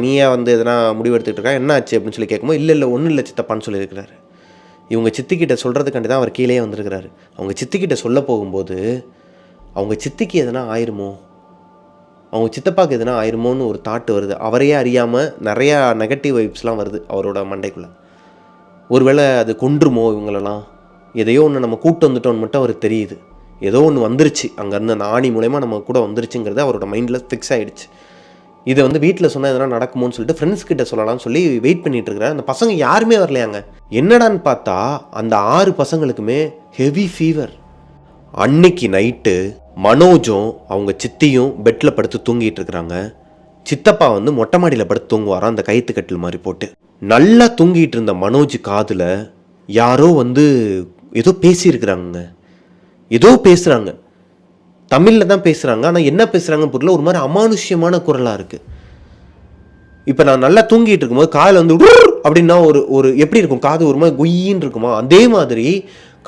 நீயே வந்து எதனா முடிவு எடுத்துக்கிட்டு இருக்கா, என்ன ஆச்சு அப்படின்னு சொல்லி கேட்கும்போது இல்லை ஒன்றும் இல்லை சித்தப்பான்னு சொல்லியிருக்கிறாரு. இவங்க சித்திக்கிட்ட சொல்கிறதுக்காண்டி தான் அவர் கீழே வந்திருக்கிறாரு. அவங்க சித்திக்கிட்ட சொல்ல போகும்போது அவங்க சித்திக்கு எதனா ஆயிருமோ, அவங்க சித்தப்பாவுக்கு எதனா ஆயிருமோன்னு ஒரு தாட்டு வருது. அவரையே அறியாமல் நிறையா நெகட்டிவ் வைப்ஸ்லாம் வருது அவரோட மண்டைக்குள்ளே. ஒருவேளை அது கொன்றுமோ இவங்களெல்லாம், எதையோ ஒன்று நம்ம கூட்டு வந்துட்டோன்னு மட்டும் அவருக்கு தெரியுது. ஏதோ ஒன்று வந்துருச்சு அங்கேருந்து, அந்த ஆணி மூலயமா நம்ம கூட வந்துருச்சுங்கிறது அவரோட மைண்டில் ஃபிக்ஸ் ஆகிடுச்சு. இதை வந்து வீட்டில் சொன்னால் எதனா நடக்குமோன்னு சொல்லிட்டு ஃப்ரெண்ட்ஸ் கிட்ட சொல்லலாம்னு சொல்லி வெயிட் பண்ணிட்டு இருக்கிறேன். அந்த பசங்க யாருமே வரலையாங்க. என்னடான்னு பார்த்தா அந்த 6 பசங்களுக்குமே ஹெவி ஃபீவர். அன்னைக்கு நைட்டு மனோஜும் அவங்க சித்தியும் பெட்டில் படுத்து தூங்கிட்டு இருக்கிறாங்க. சித்தப்பா வந்து மொட்டை மாடியில் படுத்து தூங்குவாராம் அந்த கயிற்று கட்டில் மாதிரி போட்டு. நல்லா தூங்கிட்டு இருந்த மனோஜ் காதில் யாரோ வந்து ஏதோ பேசியிருக்கிறாங்க. ஏதோ பேசுகிறாங்க, தமிழில் தான் பேசுகிறாங்க. ஆனால் என்ன பேசுகிறாங்கன்னு புரியல. ஒரு மாதிரி அமானுஷ்யமான குரலாக இருக்குது. இப்போ நான் நல்லா தூங்கிட்டு இருக்கும்போது காதில் வந்து அப்படின்னா ஒரு எப்படி இருக்கும், காது ஒரு மாதிரி குயின்னு இருக்குமா, அதே மாதிரி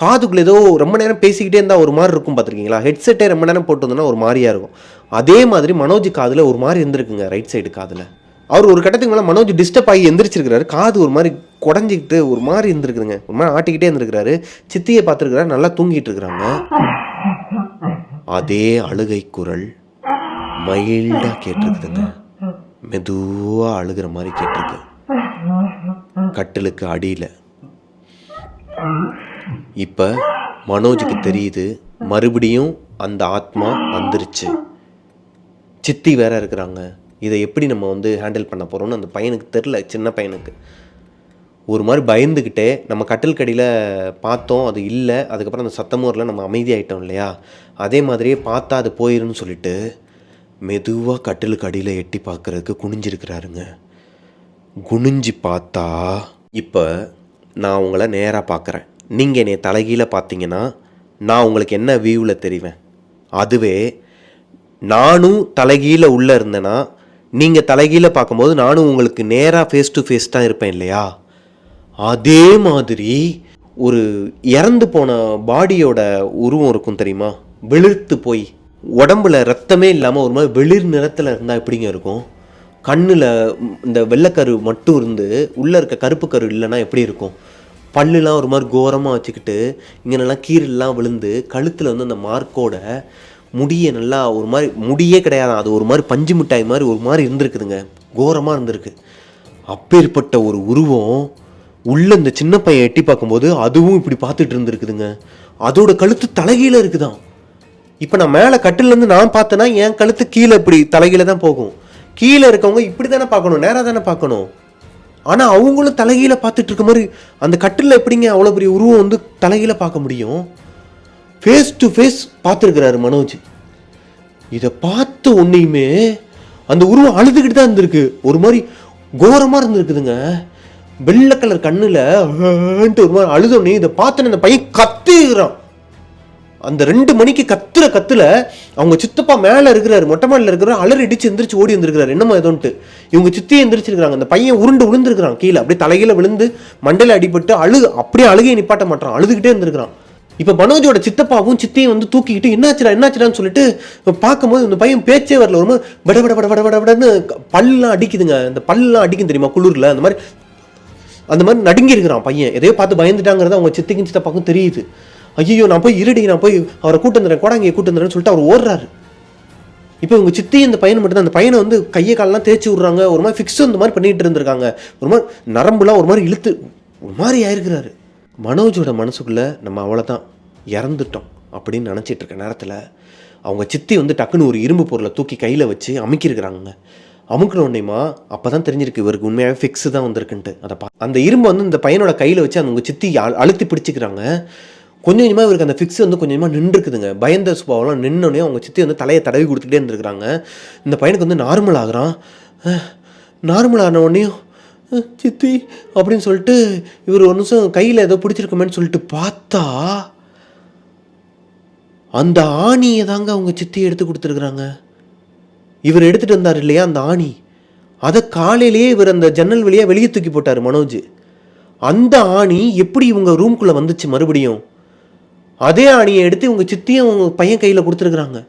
காதுக்குள்ளே ஏதோ ரொம்ப நேரம் பேசிக்கிட்டே இருந்தால் ஒரு மாதிரி இருக்கும். பார்த்துருக்கீங்களா? ஹெட்செட்டே ரொம்ப நேரம் போட்டு வந்தோன்னா ஒரு மாதிரியாக இருக்கும். அதே மாதிரி மனோஜ் காதில் ஒரு மாதிரி இருந்திருக்குங்க, ரைட் சைடு காதில். அவர் ஒரு கட்டத்துக்கு மேலே மனோஜ் டிஸ்டர்ப் ஆகி எந்திரிச்சிருக்கிறாரு. காது ஒரு மாதிரி குடஞ்சிக்கிட்டு ஒரு மாதிரி இருந்திருக்குதுங்க. ஒரு மாதிரி ஆட்டிக்கிட்டே இருந்திருக்கிறாரு. சித்தியை பார்த்துருக்கிறாரு, நல்லா தூங்கிட்டு இருக்கிறாங்க. அதே அழுகை குரல் மைல்டாக கேட்டிருக்குதுங்க. மெதுவாக அழுகிற மாதிரி கேட்டிருக்கு கட்டிலுக்கு அடியில். இப்போ மனோஜுக்கு தெரியுது மறுபடியும் அந்த ஆத்மா வந்துருச்சு. சித்தி வேற இருக்கிறாங்க. இதை எப்படி நம்ம வந்து ஹேண்டில் பண்ண போகிறோம்னு அந்த பையனுக்கு தெரில. சின்ன பையனுக்கு ஒரு மாதிரி பயந்துக்கிட்டே நம்ம கட்டில் கடியில் பார்த்தோம், அது இல்லை. அதுக்கப்புறம் அந்த சத்தமும் வரல, நம்ம அமைதியாகிட்டோம் இல்லையா, அதே மாதிரியே பார்த்தா அது போயிருன்னு சொல்லிட்டு மெதுவாக கட்டிலுக்கு அடியில் எட்டி பார்க்குறதுக்கு குனிஞ்சிருக்கிறாருங்க. குனிஞ்சு பார்த்தா இப்போ நான் உங்களை நேராக பார்க்குறேன். நீங்கள் என்னை தலைகீழ பார்த்தீங்கன்னா நான் உங்களுக்கு என்ன வியூவில் தெரிவேன். அதுவே நானும் தலைகீழ உள்ளே இருந்தேன்னா நீங்கள் தலைகீழ பார்க்கும்போது நானும் உங்களுக்கு நேராக ஃபேஸ் டு ஃபேஸ் தான் இருப்பேன் இல்லையா. அதே மாதிரி ஒரு இறந்து போன பாடியோட உருவம் இருக்கும் தெரியுமா, வெளுத்து போய் உடம்புல ரத்தமே இல்லாமல் ஒரு மாதிரி வெளிர் நிறத்தில் இருந்தால் எப்படிங்க இருக்கும். கண்ணில் இந்த வெள்ளைக்கரு மட்டும் இருந்து உள்ளே இருக்க கருப்பு கரு இல்லைன்னா எப்படி இருக்கும். பல்லுலாம் ஒரு மாதிரி கோரமாக வச்சுக்கிட்டு இங்கெல்லாம் கீரெல்லாம் விழுந்து கழுத்தில் வந்து அந்த மார்க்கோட முடியை நல்லா ஒரு மாதிரி முடியே கிடையாது, அது ஒரு மாதிரி பஞ்சு மிட்டாய் மாதிரி ஒரு மாதிரி இருந்திருக்குதுங்க, கோரமாக இருந்திருக்கு. அப்பேற்பட்ட ஒரு உருவம் உள்ள இந்த சின்ன பையன் எட்டி பார்க்கும்போது அதுவும் இப்படி பார்த்துட்டு இருந்திருக்குதுங்க. அதோட கழுத்து தலைகீழ இருக்குதான். இப்போ நான் மேலே கட்டிலேருந்து நான் பார்த்தேன்னா என் கழுத்து கீழே இப்படி தலைகீழ தான் போகும். கீழே இருக்கவங்க இப்படி தானே பார்க்கணும், நேராக தானே பார்க்கணும். ஆனால் அவங்களும் தலைகீழ பார்த்துட்டு இருக்க மாதிரி அந்த கட்டில் எப்படிங்க அவ்வளோ பெரிய உருவம் வந்து தலைகீழ பார்க்க முடியும். ஃபேஸ் டு ஃபேஸ் பார்த்துருக்கிறாரு மனோஜ். இதை பார்த்த உன்னையுமே அந்த உருவம் அழுதுகிட்டு தான் இருந்திருக்கு, ஒரு மாதிரி கோரமாக இருந்திருக்குதுங்க. வெள்ளை கலர் கண்ணில் ஒரு மாதிரி அழுதோடனே இதை பார்த்தோன்னே அந்த பையன் கத்துகிறான். அந்த 2 மணிக்கு கத்துல அவங்க சித்தப்பா மேலே இருக்கிறாரு, மொட்டை மாடியில் இருக்கிறாரு, அலறி அடிச்சு எந்திரிச்சு ஓடி வந்திருக்கிறாரு என்னமோ ஏதோன்ட்டு. இவங்க சித்தியை எந்திரிச்சிருக்கிறாங்க. அந்த பையன் உருண்டு விழுந்துருக்கிறான் கீழே, அப்படியே தலையில விழுந்து மண்டையில் அடிபட்டு அப்படியே அழுகையை நிப்பாட்ட மாட்டான், அழுதுகிட்டே இருந்திருக்கிறான். இப்போ மனோஜோட சித்தப்பாவும் சித்தியும் வந்து தூக்கிக்கிட்டு என்னாச்சுடான்னு சொல்லிட்டு பார்க்கும்போது இந்த பையன் பேச்சே வரல, ஒரு மாதிரி வட வட வட வட வடன்னு பல்லாம் அடிக்குதுங்க. அந்த பல்லாம் அடிக்கும் தெரியுமா குளிரில், அந்த மாதிரி நடுங்கி இருக்கிறான் பையன். எதையோ பார்த்து பயந்துட்டாங்கிறத அவங்க சித்திக்கும் சித்தப்பாக்கும் தெரியுது. ஐயோ நான் போய் அவரை கூட்டு வந்துடுறேன், கோடாங்கியை கூட்டு வந்துடுறேன்னு சொல்லிட்டு அவர் ஓடுறாரு. இப்போ இவங்க சித்தி இந்த பையனை மட்டும்தான், அந்த பையனை வந்து கையை காலெலாம் தேய்ச்சி விட்றாங்க, ஒரு மாதிரி ஃபிக்ஸ் இந்த மாதிரி பண்ணிகிட்டு இருந்திருக்காங்க, ஒரு மாதிரி நரம்புலாம் ஒரு மாதிரி இழுத்து ஒரு மாதிரி ஆயிருக்கிறாரு. மனோஜோட மனசுக்குள்ளே நம்ம அவ்வளோதான் இறந்துட்டோம் அப்படின்னு நினச்சிட்டு இருக்க நேரத்தில் அவங்க சித்தி வந்து டக்குன்னு ஒரு இரும்பு பொருளை தூக்கி கையில் வச்சு அமுக்கியிருக்கிறாங்க. அமுக்கினோடனேமா அப்போ தான் தெரிஞ்சிருக்கு இவருக்கு உண்மையாகவே ஃபிக்ஸு தான் வந்திருக்குன்ட்டு. அந்த இரும்பு வந்து இந்த பையனோட கையில் வச்சு அவங்க சித்தி அழுத்தி பிடிச்சிக்கிறாங்க. கொஞ்சம் கொஞ்சமாக இவருக்கு அந்த ஃபிக்ஸ் வந்து கொஞ்சம் கொஞ்சமாக நின்றுக்குதுங்க. பயந்த சுபாவெல்லாம் நின்னோடனே அவங்க சித்தி வந்து தலையை தடவி கொடுத்துட்டே இருந்துருக்குறாங்க. இந்த பையனுக்கு வந்து நார்மல் ஆகுறான். நார்மல் ஆன உடனேயும் சித்தி அப்படின்னு சொல்லிட்டு இவர் ஒரு நிமிஷம் கையில் ஏதோ பிடிச்சிருக்கோமேன்னு சொல்லிட்டு பார்த்தா அந்த ஆணியை தாங்க அவங்க சித்தி எடுத்து கொடுத்துருக்குறாங்க. இவர் எடுத்துகிட்டு வந்தார் இல்லையா அந்த ஆணி, அதை காலையிலேயே இவர் அந்த ஜன்னல் வழியாக வெளியே தூக்கி போட்டார் மனோஜ். அந்த ஆணி எப்படி இவங்க ரூம்குள்ளே வந்துச்சு மறுபடியும், அதே ஆணியை எடுத்து இவங்க சித்தியும் அவங்க பையன் கையில் கொடுத்துருக்குறாங்க.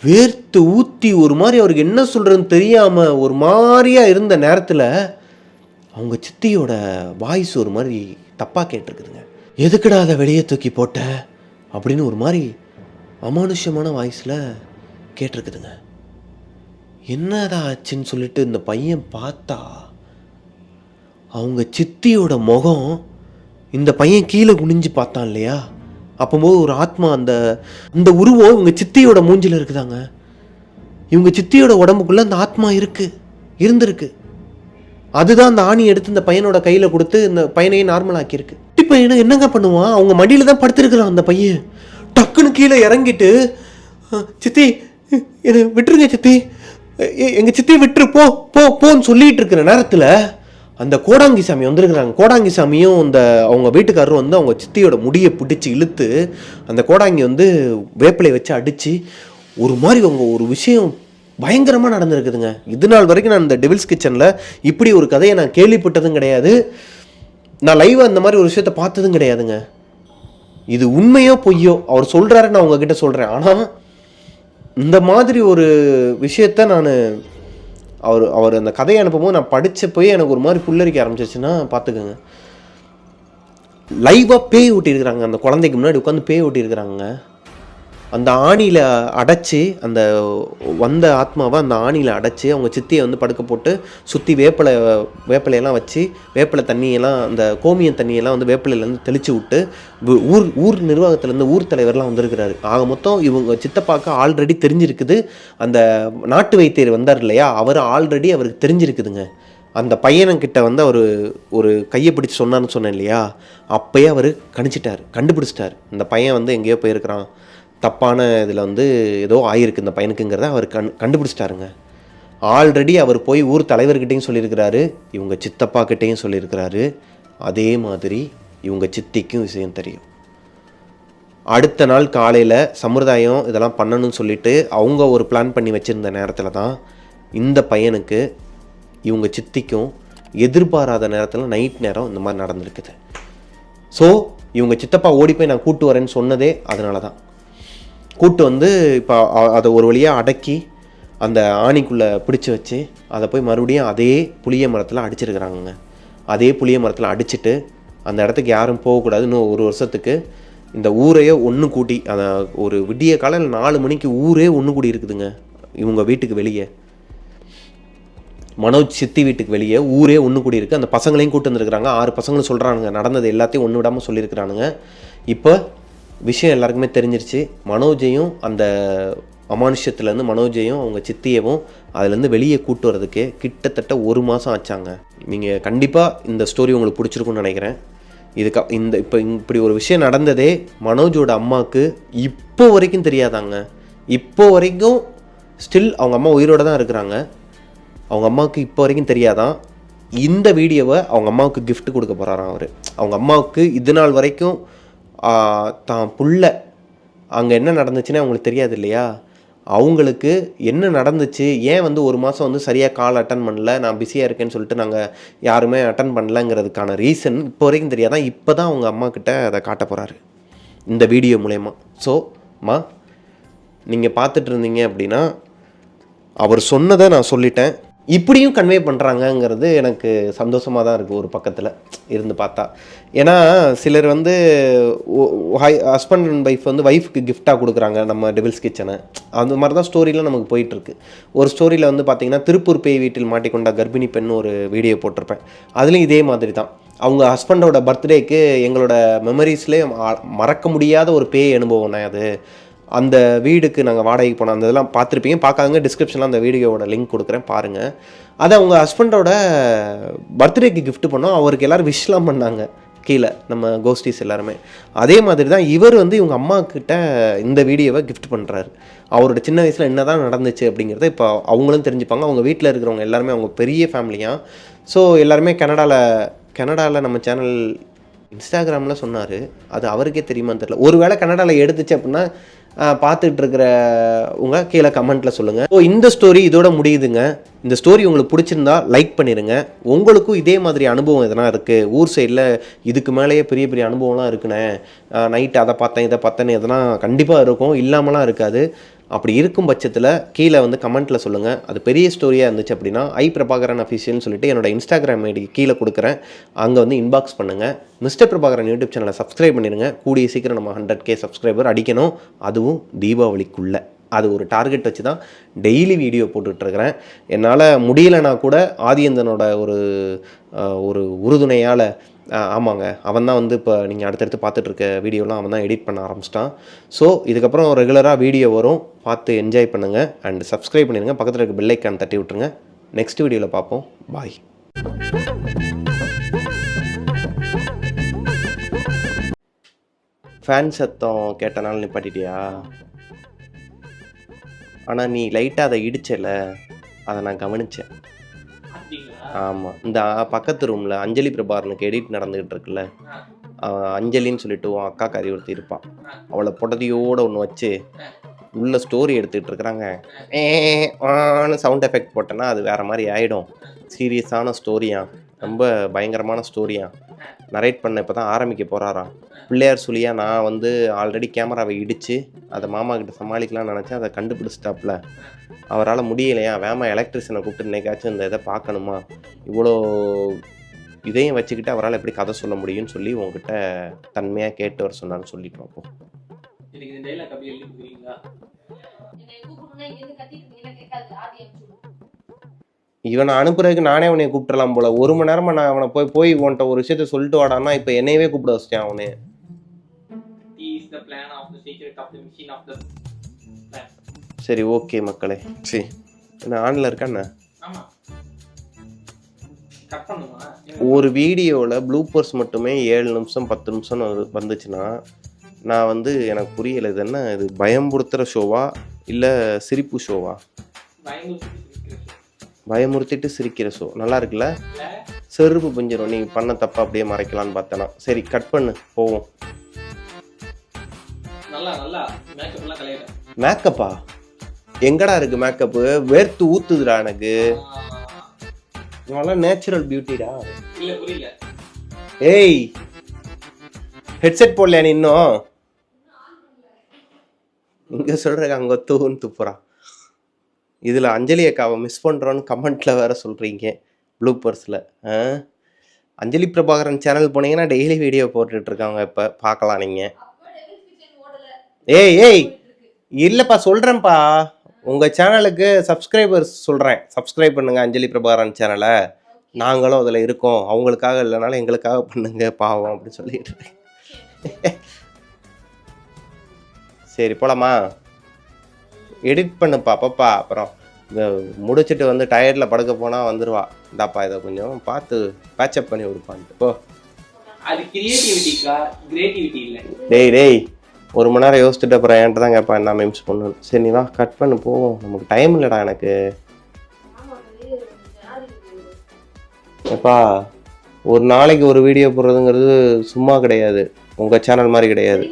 வேர்த்து ஊற்றி ஒரு மாதிரி அவருக்கு என்ன சொல்கிறதுன்னு தெரியாமல் ஒரு மாதிரியாக இருந்த நேரத்தில் அவங்க சித்தியோட வாய்ஸ் ஒரு மாதிரி தப்பாக கேட்டிருக்குதுங்க. எதுக்குடா அதை வெளியே தூக்கி போட்ட அப்படின்னு ஒரு மாதிரி அமானுஷ்யமான வாய்ஸில் கேட்டிருக்குதுங்க. என்னடா ஆச்சுன்னு சொல்லிட்டு இந்த பையன் பார்த்தா அவங்க சித்தியோட முகம், இந்த பையன் கீழே குனிஞ்சு பார்த்தான் இல்லையா, அப்போது ஒரு ஆத்மா அந்த உருவம் இவங்க சித்தியோட மூஞ்சில் இருக்குதாங்க. இவங்க சித்தியோட உடம்புக்குள்ளே அந்த ஆத்மா இருந்திருக்கு. அதுதான் அந்த ஆணி எடுத்து இந்த பையனோட கையில் கொடுத்து இந்த பையனையே நார்மல் ஆக்கியிருக்கு. இப்போ என்னங்க பண்ணுவான், அவங்க மடியில் தான் படுத்துருக்குறான் அந்த பையன். டக்குன்னு கீழே இறங்கிட்டு சித்தி என்னை விட்டுருங்க சித்தி, எங்கள் சித்தியை விட்டுரு போன்னு சொல்லிட்டு இருக்கிற நேரத்தில் அந்த கோடாங்கி சாமி வந்துருக்குறாங்க. கோடாங்கி சாமியும் அவங்க வீட்டுக்காரரும் வந்து அவங்க சித்தியோட முடியை பிடிச்சி இழுத்து அந்த கோடாங்கி வந்து வேப்பிலையை வச்சு அடித்து ஒரு மாதிரி அவங்க ஒரு விஷயம் பயங்கரமாக நடந்திருக்குதுங்க. இது நாள் வரைக்கும் நான் இந்த டெவில்ஸ் கிச்சனில் இப்படி ஒரு கதையை நான் கேள்விப்பட்டதும் கிடையாது. நான் லைவாக அந்த மாதிரி ஒரு விஷயத்தை பார்த்ததும் கிடையாதுங்க. இது உண்மையோ பொய்யோ அவர் சொல்கிறாரு, நான் உங்ககிட்ட சொல்கிறேன். ஆனால் இந்த மாதிரி ஒரு விஷயத்த நான் அவர் அந்த கதையை அனுப்பும்போது நான் படித்த போய் எனக்கு ஒரு மாதிரி புல்லரிக்க ஆரம்பிச்சிச்சுன்னா பார்த்துக்கோங்க. லைவாக பேய் ஊட்டியிருக்கிறாங்க, அந்த குழந்தைக்கு முன்னாடி உட்காந்து பேய் ஊட்டியிருக்கிறாங்க. அந்த ஆணியில் அடைச்சி அந்த வந்த ஆத்மாவை அந்த ஆணியில் அடைச்சி அவங்க சித்தியை வந்து படுக்க போட்டு சுற்றி வேப்பிலையெல்லாம் வச்சு வேப்பிலை தண்ணியெல்லாம் அந்த கோமியம் தண்ணியெல்லாம் வந்து வேப்பிலையிலேருந்து தெளித்து விட்டு ஊர் நிர்வாகத்துலேருந்து ஊர் தலைவர்லாம் வந்திருக்கிறாரு. ஆக மொத்தம் இவங்க சித்தப்பாக்கு ஆல்ரெடி தெரிஞ்சிருக்குது. அந்த நாட்டு வைத்தியர் வந்தார் இல்லையா, அவர் ஆல்ரெடி அவருக்கு தெரிஞ்சிருக்குதுங்க. அந்த பையனுக்கிட்ட வந்து அவர் ஒரு கையை பிடிச்சி சொன்னார்னு சொன்னேன் இல்லையா, அப்போயே அவர் கண்டுபிடிச்சிட்டார் இந்த பையன் வந்து எங்கேயோ போயிருக்கிறான், தப்பான இதில் வந்து ஏதோ ஆகிருக்கு இந்த பையனுக்குங்கிறத அவர் கண்டுபிடிச்சிட்டாருங்க. ஆல்ரெடி அவர் போய் ஊர் தலைவர்கிட்டையும் சொல்லியிருக்கிறாரு, இவங்க சித்தப்பாக்கிட்டையும் சொல்லியிருக்கிறாரு. அதே மாதிரி இவங்க சித்திக்கும் விஷயம் தெரியும். அடுத்த நாள் காலையில் சம்பிரதாயம் இதெல்லாம் பண்ணணும்னு சொல்லிட்டு அவங்க ஒரு பிளான் பண்ணி வச்சுருந்த நேரத்தில் தான் இந்த பையனுக்கு இவங்க சித்திக்கும் எதிர்பாராத நேரத்தில் நைட் நேரம் இந்த மாதிரி நடந்திருக்குது. ஸோ இவங்க சித்தப்பா ஓடி போய் நான் கூட்டு வரேன்னு சொன்னதே அதனால தான். கூட்டு வந்து இப்போ அதை ஒரு வழியாக அடக்கி அந்த ஆணிக்குள்ளே பிடிச்சி வச்சு அதை போய் மறுபடியும் அதே புளிய மரத்தில் அடிச்சிருக்கிறாங்க. அதே புளிய மரத்தில் அடிச்சுட்டு அந்த இடத்துக்கு யாரும் போகக்கூடாது, இன்னும் 1 வருஷத்துக்கு இந்த ஊரையே ஒன்று கூட்டி, அந்த ஒரு விடிய காலையில் 4 மணிக்கு ஊரே ஒன்று கூடி இருக்குதுங்க. இவங்க வீட்டுக்கு வெளியே, மனோஜ் சித்தி வீட்டுக்கு வெளியே ஊரே ஒன்று கூடி இருக்குது. அந்த பசங்களையும் கூட்டு வந்துருக்குறாங்க. 6 பசங்களும் சொல்கிறானுங்க, நடந்தது எல்லாத்தையும் ஒன்று விடாமல் சொல்லியிருக்கிறானுங்க. இப்போ விஷயம் எல்லாருக்குமே தெரிஞ்சிருச்சு. மனோஜையும் அந்த அமானுஷ்யத்துலேருந்து மனோஜையும் அவங்க சித்தியவும் அதுலேருந்து வெளியே கூட்டு வரதுக்கே கிட்டத்தட்ட 1 மாதம் ஆச்சாங்க. நீங்கள் கண்டிப்பாக இந்த ஸ்டோரி உங்களுக்கு பிடிச்சிருக்குன்னு நினைக்கிறேன். இப்படி ஒரு விஷயம் நடந்ததே மனோஜோட அம்மாவுக்கு இப்போ வரைக்கும் தெரியாதாங்க. இப்போ வரைக்கும் ஸ்டில் அவங்க அம்மா உயிரோடு தான் இருக்கிறாங்க. அவங்க அம்மாவுக்கு இப்போ வரைக்கும் தெரியாதான். இந்த வீடியோவை அவங்க அம்மாவுக்கு கிஃப்ட் கொடுக்க போகிறாராம் அவர். அவங்க அம்மாவுக்கு இது நாள் வரைக்கும் தான் புள்ள அங்கே என்ன நடந்துச்சுன்னு அவங்களுக்கு தெரியாது இல்லையா, அவங்களுக்கு என்ன நடந்துச்சு, ஏன் வந்து 1 மாதம் வந்து சரியாக கால் அட்டன் பண்ணல, நான் பிஸியாக இருக்கேன்னு சொல்லிட்டு நாங்கள் யாருமே அட்டன் பண்ணலங்கிறதுக்கான ரீசன் இப்போ வரைக்கும் தெரியாதான். இப்போ தான் அவங்க அம்மாக்கிட்ட அதை காட்ட போகிறாரு இந்த வீடியோ மூலயமா. ஸோ நீங்கள் பார்த்துட்டு இருந்தீங்க அப்படின்னா அவர் சொன்னதை நான் சொல்லிட்டேன். இப்படியும் கன்வே பண்ணுறாங்கங்கிறது எனக்கு சந்தோஷமாக தான் இருக்குது ஒரு பக்கத்தில் இருந்து பார்த்தா. ஏன்னா சிலர் வந்து ஹஸ்பண்ட் அண்ட் ஒய்ஃப் வந்து ஒய்ஃபுக்கு கிஃப்டாக கொடுக்குறாங்க நம்ம டெவில்ஸ் கிச்சனை. அந்த மாதிரி தான் ஸ்டோரிலாம் நமக்கு போயிட்டுருக்கு. ஒரு ஸ்டோரியில் வந்து பார்த்திங்கன்னா திருப்பூர் பேய் வீட்டில் மாட்டிக்கொண்ட கர்ப்பிணி பெண் ஒரு வீடியோ போட்டிருப்பேன். அதுலேயும் இதே மாதிரி தான். அவங்க ஹஸ்பண்டோட பர்த்டேக்கு எங்களோட மெமரிஸ்லேயே மறக்க முடியாத ஒரு பேய் அனுபவம்னா அது. அந்த வீடுக்கு நாங்கள் வாடகைக்கு போனோம். அந்த இதெல்லாம் பார்த்துருப்பீங்க. பார்க்காதவங்க டிஸ்கிரிப்ஷனில் அந்த வீடியோவோட லிங்க் கொடுக்குறேன், பாருங்கள். அதை அவங்க ஹஸ்பண்டோட பர்த்டேக்கு கிஃப்ட் பண்ணோம். அவருக்கு எல்லோரும் விஷலாம் பண்ணாங்க கீழே, நம்ம கோஸ்டிஸ் எல்லாருமே. அதே மாதிரி தான் இவர் வந்து இவங்க அம்மா கிட்ட இந்த வீடியோவை கிஃப்ட் பண்ணுறாரு. அவரோட சின்ன வயசில் என்ன தான் நடந்துச்சு அப்படிங்கிறத இப்போ அவங்களும் தெரிஞ்சுப்பாங்க. அவங்க வீட்டில் இருக்கிறவங்க எல்லாருமே அவங்க பெரிய ஃபேமிலியாக. ஸோ எல்லாருமே கனடாவில் நம்ம சேனல் இன்ஸ்டாகிராமில் சொன்னார். அது அவருக்கே தெரியுமான்னு தெரியல. ஒரு வேளை கனடாவில் எடுத்துச்சு அப்படின்னா பார்த்துட்டு இருக்கிறவங்க கீழே கமெண்ட்டில் சொல்லுங்கள். ஸோ இந்த ஸ்டோரி இதோட முடியுதுங்க. இந்த ஸ்டோரி உங்களுக்கு பிடிச்சிருந்தா லைக் பண்ணிடுங்க. உங்களுக்கும் இதே மாதிரி அனுபவம் எதனா இருக்குது, ஊர் சைடில் இதுக்கு மேலேயே பெரிய பெரிய அனுபவம்லாம் இருக்குண்ணே, நைட்டு அதை பார்த்தேன் இதை பார்த்தேன்னு எதனா கண்டிப்பாக இருக்கும், இல்லாமலாம் இருக்காது. அப்படி இருக்கும் பட்சத்தில் கீழே வந்து கமெண்ட்டில் சொல்லுங்கள். அது பெரிய ஸ்டோரியாக இருந்துச்சு அப்படின்னா பிரபாகரன் அஃபிஷியல்னு சொல்லிட்டு என்னோட இன்ஸ்டாகிராம் ஐடி கீழே கொடுக்குறேன், அங்கே வந்து இன்பாக்ஸ் பண்ணுங்கள். மிஸ்டர் பிரபாகரன் யூடியூப் சேனலை சப்ஸ்கிரைப் பண்ணிடுங்க. கூடிய சீக்கிரம் நம்ம 100K சப்ஸ்கிரைபர் அடிக்கணும், அதுவும் தீபாவளிக்குள்ளே. அது ஒரு டார்கெட் வச்சு தான் டெய்லி வீடியோ போட்டுட்ருக்கிறேன். என்னால் முடியலைன்னா கூட ஆதியந்தனோட ஒரு உறுதுணையால், ஆமாங்க, அவன் தான் வந்து இப்போ நீங்கள் அடுத்தடுத்து பார்த்துட்ருக்க வீடியோலாம் அவன் தான் எடிட் பண்ண ஆரம்பிச்சிட்டான். ஸோ இதுக்கப்புறம் ரெகுலராக வீடியோ வரும், பார்த்து என்ஜாய் பண்ணுங்கள். அண்ட் சப்ஸ்கிரைப் பண்ணிடுங்க. பக்கத்தில் இருக்க பெல் ஐக்கான் தட்டி விட்டுருங்க. நெக்ஸ்ட் வீடியோவில் பார்ப்போம். பாய். ஃபேன் சத்தம் கேட்டனால நிப்பாட்டிட்டியா? ஆனால் நீ லைட்டாக அதை இடிச்சல, அதை நான் கவனித்தேன். ஆமாம், இந்த பக்கத்து ரூமில் அஞ்சலி பிரபாகரனுக்கு எடிட் நடந்துக்கிட்டு இருக்குல்ல, அஞ்சலின்னு சொல்லிட்டு அக்கா கறி ஒருத்தி இருப்பான். அவளை புடதியோடு ஒன்று வச்சு உள்ள ஸ்டோரி எடுத்துக்கிட்டு இருக்கிறாங்க. சவுண்ட் எஃபெக்ட் போட்டேன்னா அது வேறு மாதிரி ஆகிடும். சீரியஸான ஸ்டோரியா, ரொம்ப பயங்கரமான ஸ்டோரியா நரேட் பண்ண இப்போ தான் ஆரம்பிக்க போகிறாராம். பிள்ளையார் சொல்லியாக நான் வந்து ஆல்ரெடி கேமராவை இடித்து அதை மாமா கிட்ட சமாளிக்கலாம்னு நினச்சேன். அதை கண்டுபிடிச்சிட்டாப்புல. அவரால் முடியலையா, வேமா எலக்ட்ரிஷியனை கூப்பிட்டு இன்னைக்காச்சும் இந்த இதை பார்க்கணுமா, இவ்வளோ இதையும் வச்சுக்கிட்டு அவரால் எப்படி கதை சொல்ல முடியும்னு சொல்லி உங்ககிட்ட தன்மையாக கேட்டு வர சொன்னான்னு சொல்லிட்டு பார்ப்போம். இவனை அனுப்புறதுக்கு நானே அவனை கூப்பிட்டுலாம் போல. 1 மணி நேரமா நான் அவனை போய் உன்ட்ட ஒரு விஷயத்த சொல்லிட்டு வாடான்னா இப்போ என்னையவே கூப்பிட வச்சிட்டேன் அவனே. சரி, ஓகே மக்களே. சரி, என்ன ஆன்ல இருக்கா என்ன? ஒரு வீடியோவில் ப்ளூப்பர்ஸ் மட்டுமே 7 நிமிஷம் 10 நிமிஷம் வந்துச்சுன்னா நான் வந்து எனக்கு புரியலை. இது என்ன, இது பயமுறுத்துகிற ஷோவா இல்லை சிரிப்பு ஷோவா? பயமுறுத்திட்டு சிரிக்கிற ஷோ. நல்லா இருக்குல்ல? செருப்பு பிஞ்சிரும் நீ பண்ண தப்பா அப்படியே மறைக்கலான்னு பார்த்தேனா. சரி, கட் பண்ணு, போவோம். மேக்கப்பா எங்கடா இருக்கு? மேக்கப்பு வேர்த்து ஊத்துதுடா எனக்கு. இதெல்லாம் நேச்சுரல் பியூட்டிடா. ஏய், ஹெட்செட் போடலையா நீ இன்னும்? இங்க சொல்ற அங்க தூன்னு துப்புறான். இதில் அஞ்சலி அக்காவை மிஸ் பண்ணுறோன்னு கமெண்ட்டில் வேறு சொல்கிறீங்க ப்ளூப்பர்ஸில். அஞ்சலி பிரபாகரன் சேனல் போனீங்கன்னா டெய்லி வீடியோ போட்டுட்ருக்காங்க. இப்போ பார்க்கலாம் நீங்கள். ஏய் இல்லைப்பா, சொல்கிறேன்ப்பா, உங்கள் சேனலுக்கு சப்ஸ்கிரைபர்ஸ் சொல்கிறேன். சப்ஸ்கிரைப் பண்ணுங்கள் அஞ்சலி பிரபாகரன் சேனலை. நாங்களும் அதில் இருக்கோம். அவங்களுக்காக இல்லைனாலும் எங்களுக்காக பண்ணுங்க பாவம் அப்படின்னு சொல்லிட்டு இருக்கேன். சரி, போலாமா? எடிட் பண்ணுப்பா பாப்பா. அப்புறம் இந்த முடிச்சுட்டு வந்து டயர்டில் படுக்க போனால் வந்துடுவா. இந்தாப்பா இதை கொஞ்சம் பார்த்து பேச்சப் பண்ணி கொடுப்பான்ட்டு போ. டேய் 1 மணி நேரம் யோசிச்சுட்டு அப்புறம் என்கிட்ட தான் கேட்பேன் என்ன மீம்ஸ் பண்ணணும். சரி, நீ வா, கட் பண்ணு, போவோம். நமக்கு டைம் இல்லைடா எனக்கு. எப்பா, ஒரு நாளைக்கு ஒரு வீடியோ போடுறதுங்கிறது சும்மா கிடையாது. உங்கள் சேனல் மாதிரி கிடையாது.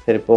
சரி, போ.